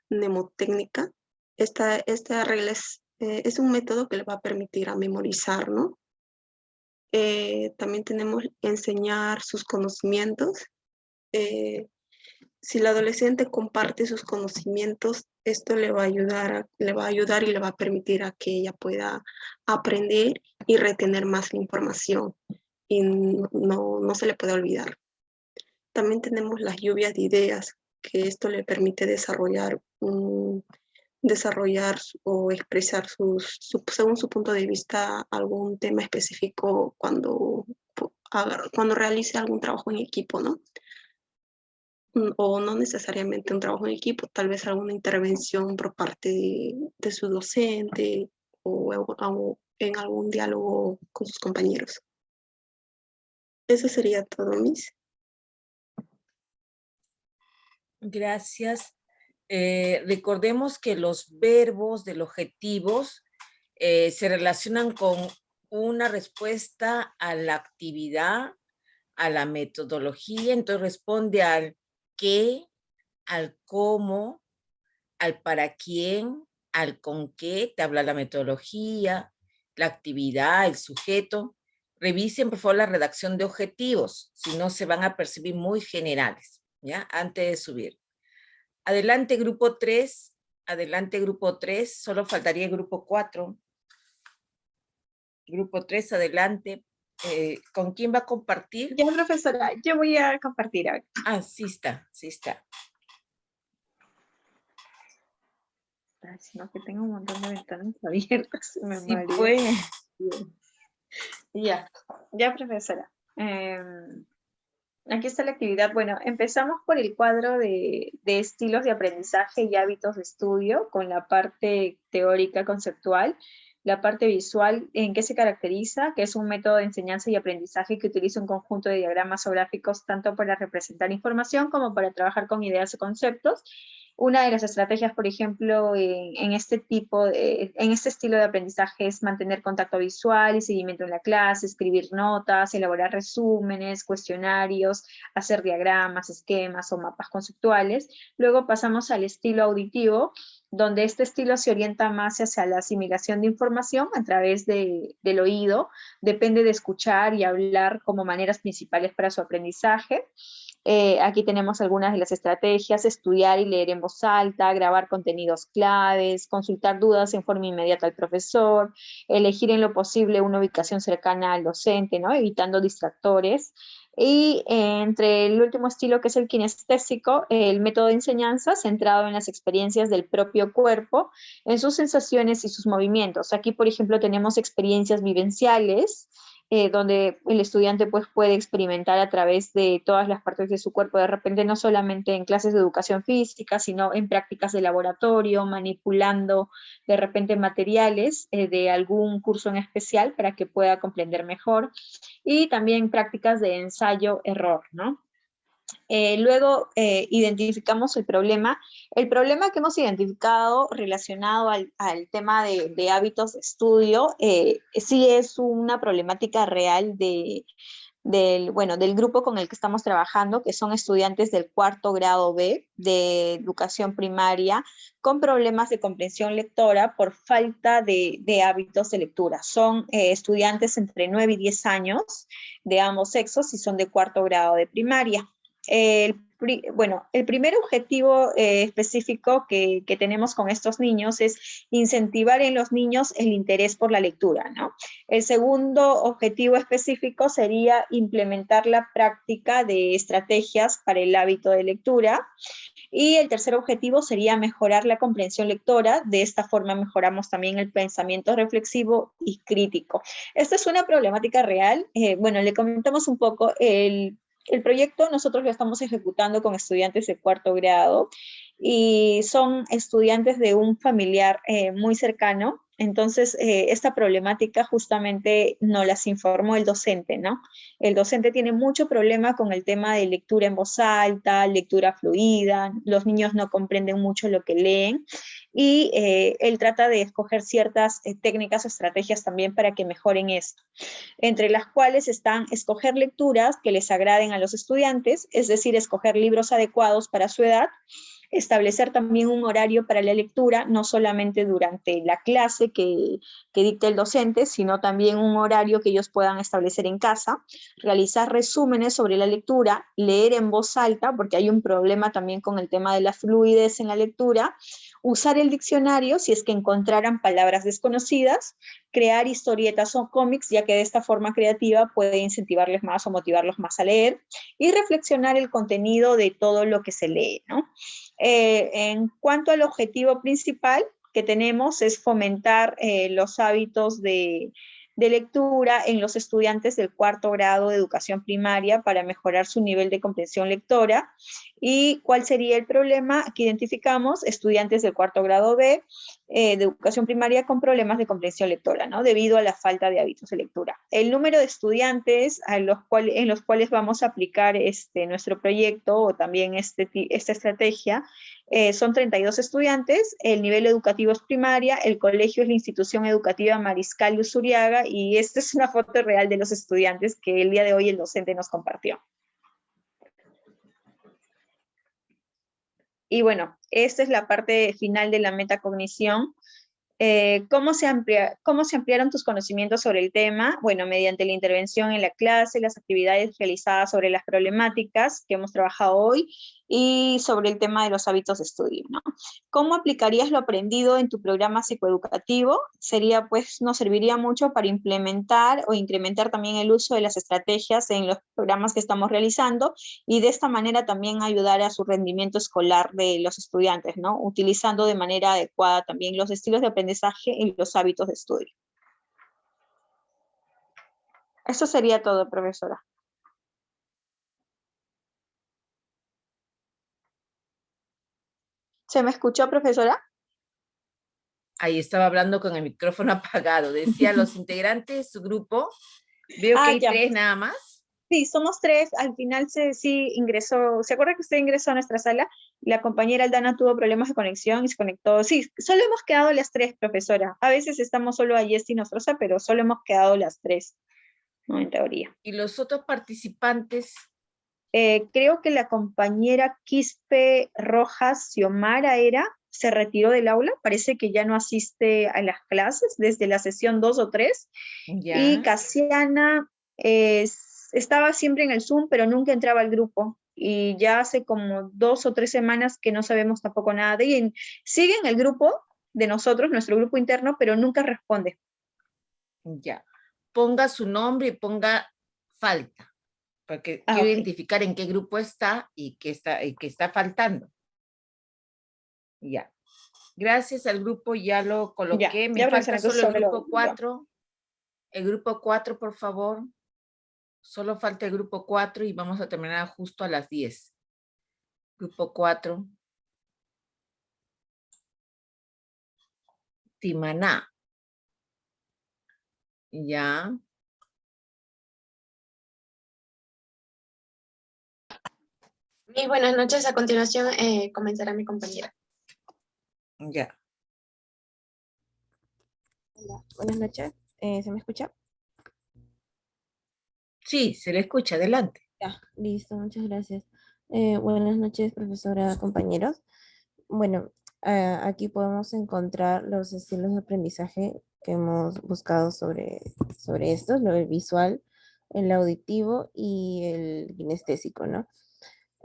[SPEAKER 6] mnemotécnicas. Esta regla es un método que le va a permitir a memorizar, ¿no? También tenemos enseñar sus conocimientos. Si el adolescente comparte sus conocimientos, esto le va a ayudar y le va a permitir a que ella pueda aprender y retener más la información y no se le puede olvidar. También tenemos las lluvias de ideas, que esto le permite desarrollar o expresar según su punto de vista algún tema específico cuando realice algún trabajo en equipo, ¿no? O no necesariamente un trabajo en equipo, tal vez alguna intervención por parte de su docente o en algún diálogo con sus compañeros. Eso sería todo, Miss.
[SPEAKER 1] Gracias. Recordemos que los verbos de los objetivos se relacionan con una respuesta a la actividad, a la metodología, entonces responde al qué, al cómo, al para quién, al con qué, te habla la metodología, la actividad, el sujeto. Revisen, por favor, la redacción de objetivos, si no se van a percibir muy generales, ¿ya? Antes de subir. Adelante, grupo 3. Adelante, grupo 3. Solo faltaría el grupo 4. Grupo 3, adelante. ¿Con quién va a compartir?
[SPEAKER 10] Ya, profesora, yo voy a compartir ahora.
[SPEAKER 1] Ah, sí está, sí está.
[SPEAKER 10] Sino que tengo un montón de ventanas abiertas. Me
[SPEAKER 1] Sí,
[SPEAKER 10] mareo.
[SPEAKER 1] pues.
[SPEAKER 10] Ya, profesora. Aquí está la actividad. Bueno, empezamos por el cuadro de estilos de aprendizaje y hábitos de estudio con la parte teórica conceptual. La parte visual, ¿en qué se caracteriza? Que es un método de enseñanza y aprendizaje que utiliza un conjunto de diagramas o gráficos tanto para representar información como para trabajar con ideas o conceptos. Una de las estrategias, por ejemplo, en este estilo de aprendizaje es mantener contacto visual y seguimiento en la clase, escribir notas, elaborar resúmenes, cuestionarios, hacer diagramas, esquemas o mapas conceptuales. Luego pasamos al estilo auditivo, donde este estilo se orienta más hacia la asimilación de información a través del oído. Depende de escuchar y hablar como maneras principales para su aprendizaje. Aquí tenemos algunas de las estrategias: estudiar y leer en voz alta, grabar contenidos claves, consultar dudas en forma inmediata al profesor, elegir en lo posible una ubicación cercana al docente, ¿no? Evitando distractores, Y entre el último estilo, que es el kinestésico, el método de enseñanza centrado en las experiencias del propio cuerpo, en sus sensaciones y sus movimientos. Aquí, por ejemplo, tenemos experiencias vivenciales, donde el estudiante pues, puede experimentar a través de todas las partes de su cuerpo, de repente no solamente en clases de educación física, sino en prácticas de laboratorio, manipulando de repente materiales de algún curso en especial para que pueda comprender mejor, y también prácticas de ensayo-error, ¿no? Luego identificamos el problema. El problema que hemos identificado relacionado al tema de hábitos de estudio, sí es una problemática real del grupo con el que estamos trabajando, que son estudiantes del 4º grado B de educación primaria, con problemas de comprensión lectora por falta de hábitos de lectura. Son estudiantes entre 9 y 10 años de ambos sexos y son de 4º grado de primaria. El primer objetivo específico que tenemos con estos niños es incentivar en los niños el interés por la lectura, ¿no? El segundo objetivo específico sería implementar la práctica de estrategias para el hábito de lectura. Y el tercer objetivo sería mejorar la comprensión lectora. De esta forma mejoramos también el pensamiento reflexivo y crítico. Esta es una problemática real. Le comentamos un poco el proyecto. Nosotros lo estamos ejecutando con estudiantes de 4º grado y son estudiantes de un familiar muy cercano. Entonces, esta problemática justamente nos las informó el docente, ¿no? El docente tiene mucho problema con el tema de lectura en voz alta, lectura fluida, los niños no comprenden mucho lo que leen, y él trata de escoger ciertas técnicas o estrategias también para que mejoren esto, entre las cuales están escoger lecturas que les agraden a los estudiantes, es decir, escoger libros adecuados para su edad, establecer también un horario para la lectura, no solamente durante la clase que dicta el docente, sino también un horario que ellos puedan establecer en casa, realizar resúmenes sobre la lectura, leer en voz alta, porque hay un problema también con el tema de la fluidez en la lectura, usar el diccionario si es que encontraran palabras desconocidas, crear historietas o cómics, ya que de esta forma creativa puede incentivarles más o motivarlos más a leer, y reflexionar el contenido de todo lo que se lee, ¿no? En cuanto al objetivo principal que tenemos es fomentar los hábitos de lectura en los estudiantes del 4º grado de educación primaria para mejorar su nivel de comprensión lectora. ¿Y cuál sería el problema que identificamos? Estudiantes del 4º grado B de educación primaria con problemas de comprensión lectora, ¿no? Debido a la falta de hábitos de lectura. El número de estudiantes en los cuales vamos a aplicar nuestro proyecto o también esta estrategia son 32 estudiantes. El nivel educativo es primaria, el colegio es la institución educativa Mariscal Luzuriaga, y esta es una foto real de los estudiantes que el día de hoy el docente nos compartió. Y bueno, esta es la parte final de la metacognición. ¿Cómo se ampliaron tus conocimientos sobre el tema? Bueno, mediante la intervención en la clase, las actividades realizadas sobre las problemáticas que hemos trabajado hoy y sobre el tema de los hábitos de estudio, ¿no? ¿Cómo aplicarías lo aprendido en tu programa psicoeducativo? Nos serviría mucho para implementar o incrementar también el uso de las estrategias en los programas que estamos realizando, y de esta manera también ayudar a su rendimiento escolar de los estudiantes, ¿no? Utilizando de manera adecuada también los estilos de aprendizaje y los hábitos de estudio. Eso sería todo, profesora. ¿Se me escuchó, profesora?
[SPEAKER 1] Ahí estaba hablando con el micrófono apagado. Decía los integrantes de su grupo. Veo que hay
[SPEAKER 10] ya.
[SPEAKER 1] 3 nada más.
[SPEAKER 10] Sí, somos 3. Al final sí ingresó. ¿Se acuerda que usted ingresó a nuestra sala? La compañera Aldana tuvo problemas de conexión y se conectó. Sí, solo hemos quedado las 3, profesora. A veces estamos solo a Jessy y Nostroza, pero solo hemos quedado las 3, ¿no? En teoría.
[SPEAKER 1] ¿Y los otros participantes?
[SPEAKER 10] Creo que la compañera Quispe Rojas Xiomara se retiró del aula, parece que ya no asiste a las clases desde la sesión 2 o 3.
[SPEAKER 1] Ya.
[SPEAKER 10] Y Casiana estaba siempre en el Zoom, pero nunca entraba al grupo. Y ya hace como 2 o 3 semanas que no sabemos tampoco nada de ella. Sigue en el grupo de nosotros, nuestro grupo interno, pero nunca responde.
[SPEAKER 1] Ya. Ponga su nombre y ponga falta. Porque
[SPEAKER 20] Ah,
[SPEAKER 1] quiero
[SPEAKER 20] ok.
[SPEAKER 1] identificar en qué grupo está y qué está faltando. Ya. Gracias al grupo, ya lo coloqué. Me
[SPEAKER 20] ya,
[SPEAKER 1] falta
[SPEAKER 20] profesora, entonces
[SPEAKER 1] solo el
[SPEAKER 20] solo lo
[SPEAKER 1] grupo
[SPEAKER 20] envío.
[SPEAKER 1] 4. El grupo 4, por favor. Solo falta el grupo 4 y vamos a terminar justo a las 10. Grupo 4. Timaná. Ya.
[SPEAKER 2] Mis buenas noches. A continuación comenzará mi compañera.
[SPEAKER 1] Ya.
[SPEAKER 3] Hola, buenas noches. ¿Se me escucha?
[SPEAKER 1] Sí, se le escucha. Adelante.
[SPEAKER 3] Ya, listo, muchas gracias. Buenas noches, profesora, compañeros. Bueno, aquí podemos encontrar los estilos de aprendizaje que hemos buscado sobre estos, lo del visual, el auditivo y el kinestésico, ¿no?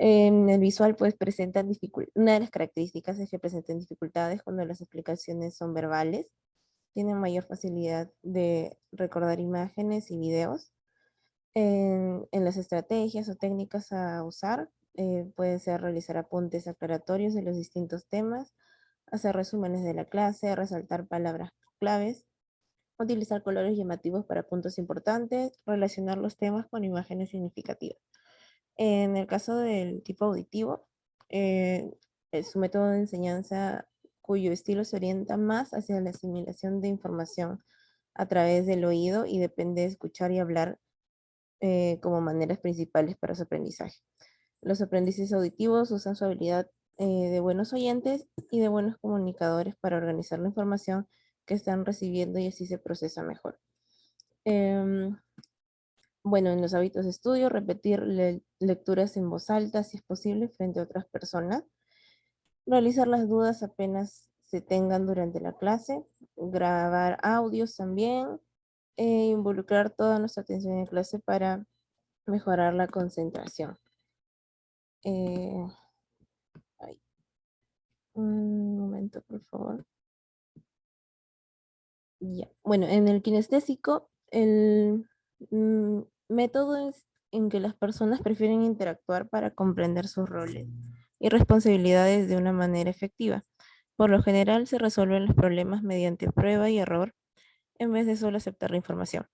[SPEAKER 3] En el visual, pues, presentan dificultades. Una de las características es que presentan dificultades cuando las explicaciones son verbales, tienen mayor facilidad de recordar imágenes y videos. En las estrategias o técnicas a usar, puede ser realizar apuntes aclaratorios de los distintos temas, hacer resúmenes de la clase, resaltar palabras claves, utilizar colores llamativos para puntos importantes, relacionar los temas con imágenes significativas. En el caso del tipo auditivo, es su método de enseñanza cuyo estilo se orienta más hacia la asimilación de información a través del oído y depende de escuchar y hablar como maneras principales para su aprendizaje. Los aprendices auditivos usan su habilidad de buenos oyentes y de buenos comunicadores para organizar la información que están recibiendo y así se procesa mejor. Bueno, en los hábitos de estudio, repetir lecturas en voz alta si es posible frente a otras personas, realizar las dudas apenas se tengan durante la clase, grabar audios también, involucrar toda nuestra atención en clase para mejorar la concentración. Ay, un momento, por favor. Ya. Bueno, en el kinestésico, el método es en que las personas prefieren interactuar para comprender sus roles y responsabilidades de una manera efectiva. Por lo general, se resuelven los problemas mediante prueba y error en vez de solo aceptar la información.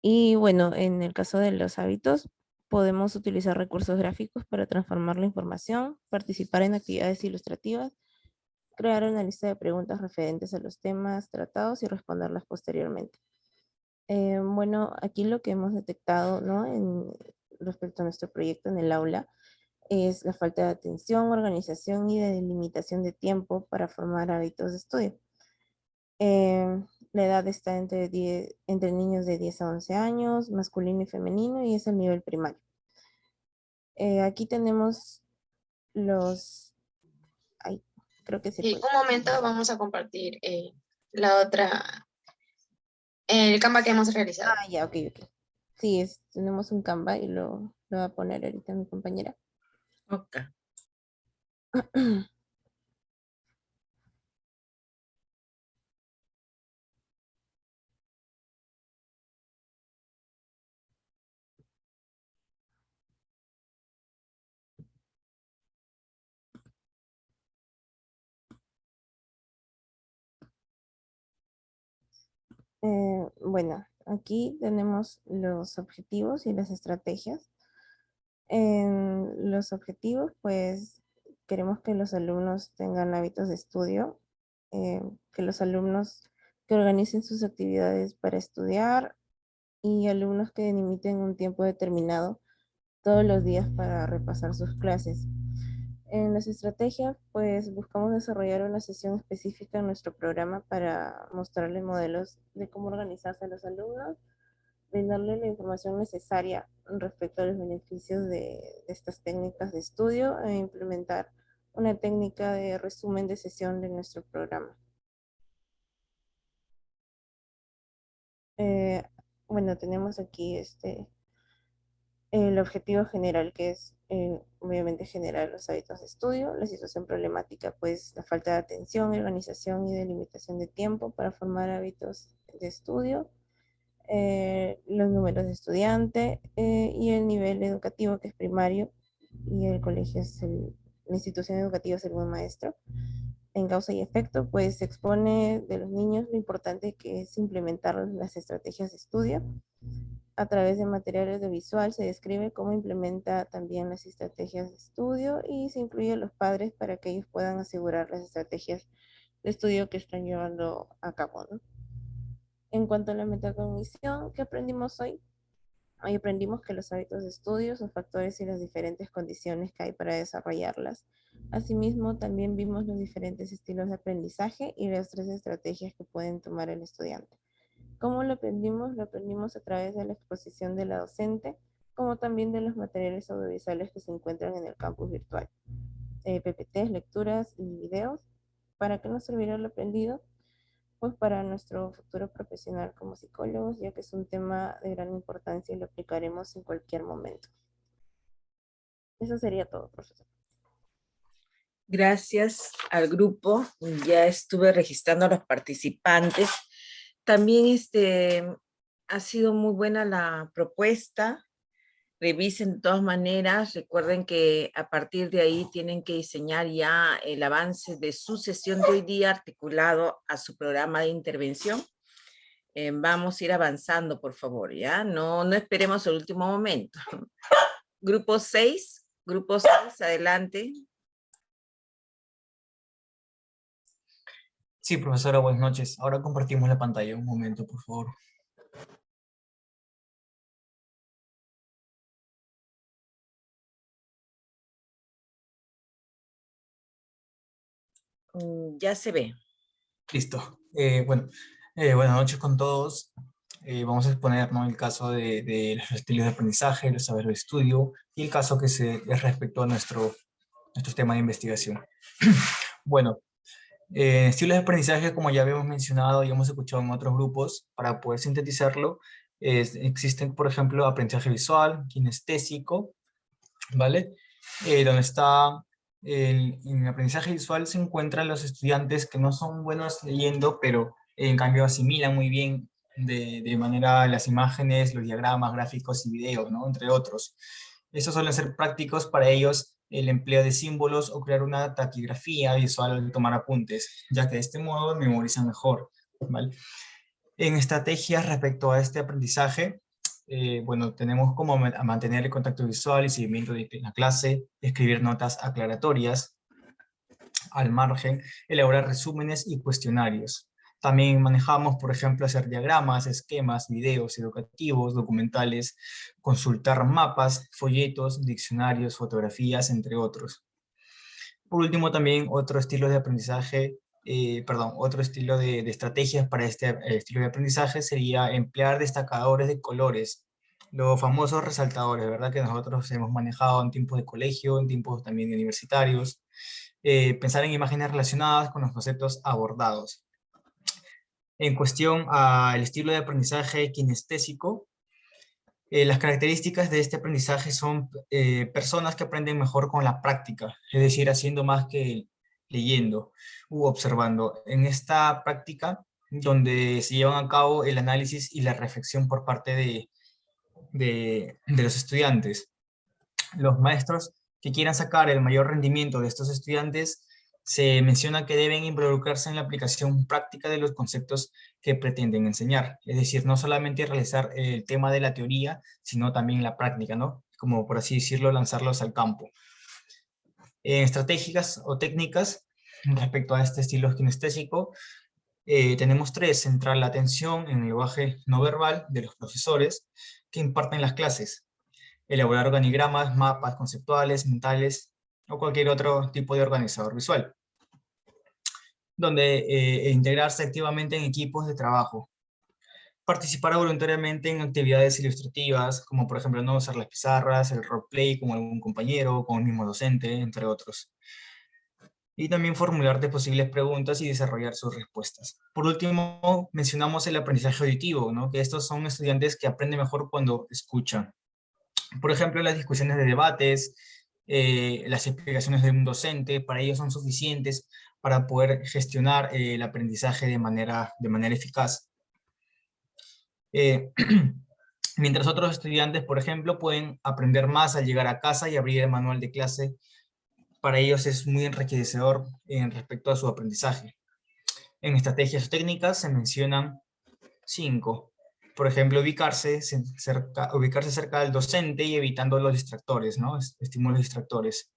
[SPEAKER 3] Y bueno, en el caso de los hábitos, podemos utilizar recursos gráficos para transformar la información, participar en actividades ilustrativas, crear una lista de preguntas referentes a los temas tratados y responderlas posteriormente. Bueno, aquí lo que hemos detectado, ¿no? Respecto a nuestro proyecto en el aula es la falta de atención, organización y de delimitación de tiempo para formar hábitos de estudio. La edad está entre niños de 10 a 11 años, masculino y femenino, y es el nivel primario. Aquí tenemos los... Ay, creo que se
[SPEAKER 2] Y
[SPEAKER 3] puede.
[SPEAKER 2] un momento, vamos a compartir la otra, el Canva que hemos realizado.
[SPEAKER 3] Ah, ya, ok, ok. Sí, tenemos un Canva y lo va a poner ahorita mi compañera.
[SPEAKER 1] Ok.
[SPEAKER 3] Bueno, aquí tenemos los objetivos y las estrategias. En los objetivos, pues queremos que los alumnos tengan hábitos de estudio, que los alumnos que organicen sus actividades para estudiar y alumnos que delimiten un tiempo determinado todos los días para repasar sus clases. En las estrategias, pues buscamos desarrollar una sesión específica en nuestro programa para mostrarles modelos de cómo organizarse a los alumnos, brindarle la información necesaria respecto a los beneficios de estas técnicas de estudio e implementar una técnica de resumen de sesión de nuestro programa. Eh, bueno, tenemos aquí el objetivo general, que es obviamente generar los hábitos de estudio. La situación problemática, pues la falta de atención, organización y delimitación de tiempo para formar hábitos de estudio. los números de estudiante y el nivel educativo, que es primario, y el colegio es la institución educativa es el buen maestro. En causa y efecto, pues se expone de los niños lo importante que es implementar las estrategias de estudio. A través de material audiovisual se describe cómo implementa también las estrategias de estudio y se incluye a los padres para que ellos puedan asegurar las estrategias de estudio que están llevando a cabo, ¿no? En cuanto a la metacognición, ¿qué aprendimos hoy? Hoy aprendimos que los hábitos de estudio, sus factores y las diferentes condiciones que hay para desarrollarlas. Asimismo, también vimos los diferentes estilos de aprendizaje y las 3 estrategias que pueden tomar el estudiante. ¿Cómo lo aprendimos? Lo aprendimos a través de la exposición de la docente, como también de los materiales audiovisuales que se encuentran en el campus virtual. PPTs, lecturas y videos. ¿Para qué nos servirá lo aprendido? Pues para nuestro futuro profesional como psicólogos, ya que es un tema de gran importancia y lo aplicaremos en cualquier momento. Eso sería todo, profesor.
[SPEAKER 1] Gracias al grupo. Ya estuve registrando a los participantes. También ha sido muy buena la propuesta. Revisen de todas maneras. Recuerden que a partir de ahí tienen que diseñar ya el avance de su sesión de hoy día articulado a su programa de intervención. Vamos a ir avanzando, por favor, ¿ya? No esperemos el último momento. Grupo 6, adelante.
[SPEAKER 4] Sí, profesora, buenas noches. Ahora compartimos la pantalla. Un momento, por favor.
[SPEAKER 1] Ya se ve.
[SPEAKER 4] Listo. Buenas noches con todos. Vamos a exponer, ¿no?, el caso de los estilos de aprendizaje, los saberes de estudio y el caso que es respecto a nuestro tema de investigación. Bueno, estilos de aprendizaje, como ya habíamos mencionado y hemos escuchado en otros grupos, para poder sintetizarlo, existen, por ejemplo, aprendizaje visual, kinestésico, ¿vale? Donde está en el aprendizaje visual se encuentran los estudiantes que no son buenos leyendo, pero en cambio asimilan muy bien de manera las imágenes, los diagramas, gráficos y videos, ¿no?, entre otros. Estos suelen ser prácticos para ellos el empleo de símbolos o crear una taquigrafía visual al tomar apuntes, ya que de este modo memorizan mejor, ¿vale? En estrategias respecto a este aprendizaje, tenemos como mantener el contacto visual y seguimiento de la clase, escribir notas aclaratorias al margen, elaborar resúmenes y cuestionarios. También manejamos, por ejemplo, hacer diagramas, esquemas, videos educativos, documentales, consultar mapas, folletos, diccionarios, fotografías, entre otros. Por último, también otro estilo de aprendizaje, otro estilo de estrategias para este estilo de aprendizaje sería emplear destacadores de colores, los famosos resaltadores, ¿verdad?, que nosotros hemos manejado en tiempos de colegio, en tiempos también universitarios. Pensar en imágenes relacionadas con los conceptos abordados. En cuestión al estilo de aprendizaje kinestésico, las características de este aprendizaje son personas que aprenden mejor con la práctica, es decir, haciendo más que leyendo u observando. En esta práctica, donde se llevan a cabo el análisis y la reflexión por parte de los estudiantes. Los maestros que quieran sacar el mayor rendimiento de estos estudiantes, se menciona que deben involucrarse en la aplicación práctica de los conceptos que pretenden enseñar. Es decir, no solamente realizar el tema de la teoría, sino también la práctica, ¿no? Como por así decirlo, lanzarlos al campo. Estratégicas o técnicas respecto a este estilo kinestésico, tenemos 3. Centrar la atención en el lenguaje no verbal de los profesores que imparten las clases. Elaborar organigramas, mapas conceptuales, mentales o cualquier otro tipo de organizador visual. Donde integrarse activamente en equipos de trabajo. Participar voluntariamente en actividades ilustrativas, como por ejemplo no usar las pizarras, el roleplay con algún compañero, con el mismo docente, entre otros. Y también formularte posibles preguntas y desarrollar sus respuestas. Por último, mencionamos el aprendizaje auditivo, ¿no?, que estos son estudiantes que aprenden mejor cuando escuchan. Por ejemplo, las discusiones de debates, las explicaciones de un docente, para ellos son suficientes para poder gestionar el aprendizaje de manera eficaz. Mientras otros estudiantes, por ejemplo, pueden aprender más al llegar a casa y abrir el manual de clase. Para ellos es muy enriquecedor en respecto a su aprendizaje. En estrategias técnicas se mencionan 5. Por ejemplo, ubicarse cerca del docente y evitando los distractores, ¿no? Estímulos distractores.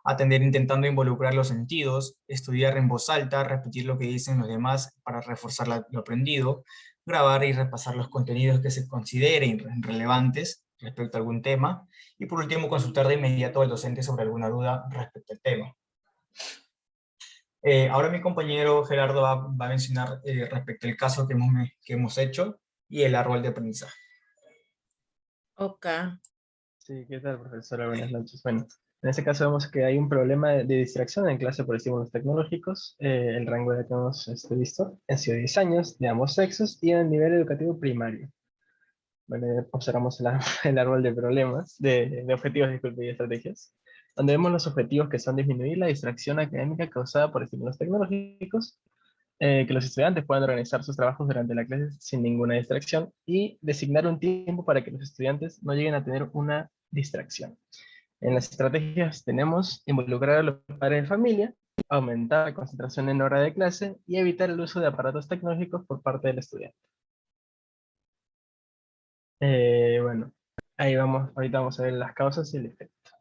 [SPEAKER 4] Atender intentando involucrar los sentidos, estudiar en voz alta, repetir lo que dicen los demás para reforzar lo aprendido, grabar y repasar los contenidos que se consideren relevantes respecto a algún tema, y por último consultar de inmediato al docente sobre alguna duda respecto al tema. Ahora mi compañero Gerardo va a mencionar respecto al caso que hemos hecho y el árbol de aprendizaje.
[SPEAKER 1] Ok.
[SPEAKER 5] Sí, ¿qué tal, profesora? Buenas noches. Bueno, en este caso vemos que hay un problema de distracción en clase por estímulos tecnológicos. El rango de edad que hemos visto ha sido 10 años de ambos sexos y en el nivel educativo primario. Bueno, observamos el árbol de problemas, de objetivos, disculpe, y estrategias, donde vemos los objetivos que son disminuir la distracción académica causada por estímulos tecnológicos, que los estudiantes puedan organizar sus trabajos durante la clase sin ninguna distracción y designar un tiempo para que los estudiantes no lleguen a tener una distracción. En las estrategias tenemos involucrar a los padres de familia, aumentar la concentración en hora de clase y evitar el uso de aparatos tecnológicos por parte del estudiante. Bueno, ahí vamos, ahorita vamos a ver las causas y el efecto.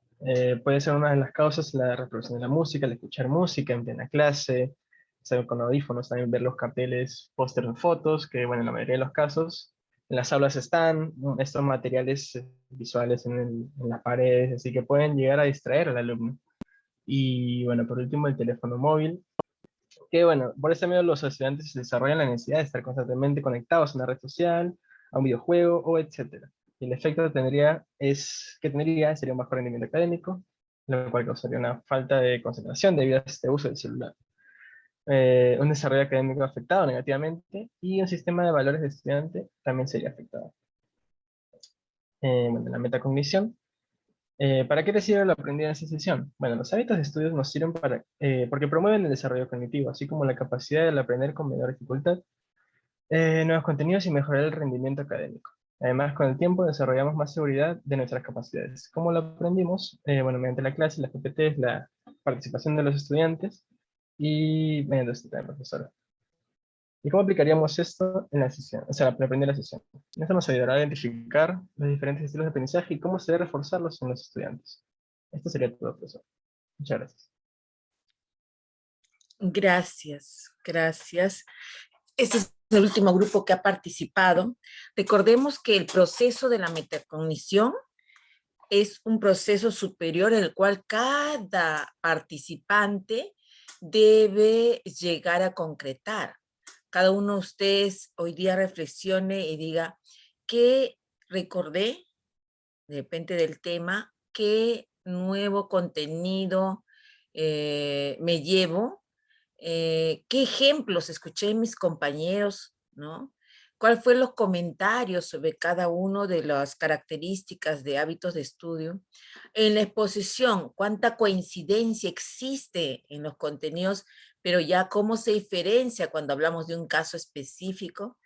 [SPEAKER 5] Puede ser una de las causas la reproducción de la música, el escuchar música en plena clase, estar con audífonos, también ver los carteles, pósteres, fotos, que bueno, en la mayoría de los casos en las aulas están estos materiales visuales en las paredes, así que pueden llegar a distraer al alumno. Y bueno, por último, el teléfono móvil, que bueno, por ese medio los estudiantes desarrollan la necesidad de estar constantemente conectados a una red social, a un videojuego o etcétera. Y el efecto que tendría sería un bajo rendimiento académico, lo cual causaría una falta de concentración debido a este uso del celular. Un desarrollo académico afectado negativamente y un sistema de valores de estudiante también sería afectado. Bueno, la metacognición. ¿Para qué te sirve lo aprendido en esta sesión? Bueno, los hábitos de estudios nos sirven porque promueven el desarrollo cognitivo, así como la capacidad de aprender con menor dificultad, nuevos contenidos y mejorar el rendimiento académico. Además, con el tiempo desarrollamos más seguridad de nuestras capacidades. ¿Cómo lo aprendimos? Bueno, mediante la clase, las PPTs, la participación de los estudiantes y mediante este tema, profesora. ¿Y cómo aplicaríamos esto en la sesión? O sea, para aprender la sesión. Esto nos ayudará a identificar los diferentes estilos de aprendizaje y cómo se debe reforzarlos en los estudiantes. Esto sería todo, profesor. Muchas gracias.
[SPEAKER 1] Gracias, gracias. Este es el último grupo que ha participado. Recordemos que el proceso de la metacognición es un proceso superior en el cual cada participante debe llegar a concretar. Cada uno de ustedes hoy día reflexione y diga, ¿qué recordé? Depende del tema, ¿qué nuevo contenido me llevo? ¿Qué ejemplos escuché en mis compañeros, ¿no? ¿Cuáles fueron los comentarios sobre cada uno de las características de hábitos de estudio? En la exposición, ¿cuánta coincidencia existe en los contenidos? Pero ya cómo se diferencia cuando hablamos de un caso específico.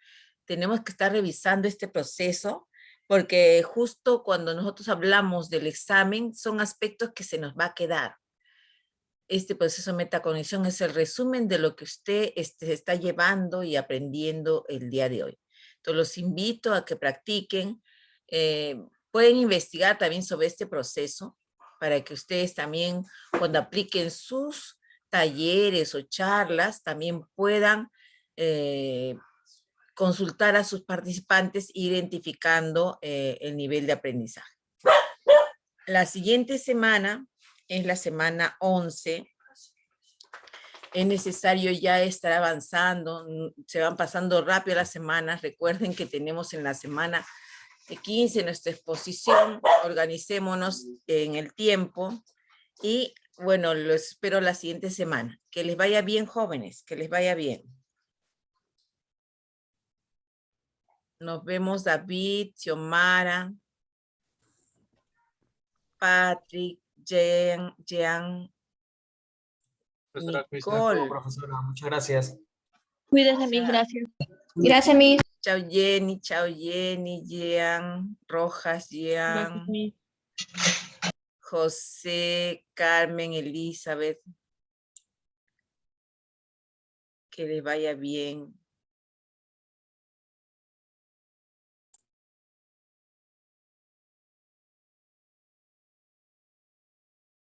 [SPEAKER 1] Tenemos que estar revisando este proceso porque justo cuando nosotros hablamos del examen son aspectos que se nos va a quedar. Este proceso de metacognición es el resumen de lo que usted está llevando y aprendiendo el día de hoy. Entonces los invito a que practiquen. Pueden investigar también sobre este proceso para que ustedes también cuando apliquen sus talleres o charlas también puedan consultar a sus participantes identificando el nivel de aprendizaje. La siguiente semana es la semana 11. Es necesario ya estar avanzando, se van pasando rápido las semanas. Recuerden que tenemos en la semana 15 nuestra exposición, organicémonos en el tiempo y bueno, los espero la siguiente semana. Que les vaya bien, jóvenes, que les vaya bien. Nos vemos David, Xiomara, Patrick, Jean,
[SPEAKER 4] Profesora,
[SPEAKER 1] Nicole.
[SPEAKER 4] profesora, muchas gracias.
[SPEAKER 16] Cuídense, mis gracias.
[SPEAKER 15] Gracias, Miss.
[SPEAKER 1] Chao Jenny, Jean, Rojas, Jean, José, Carmen, Elizabeth. Que les vaya bien.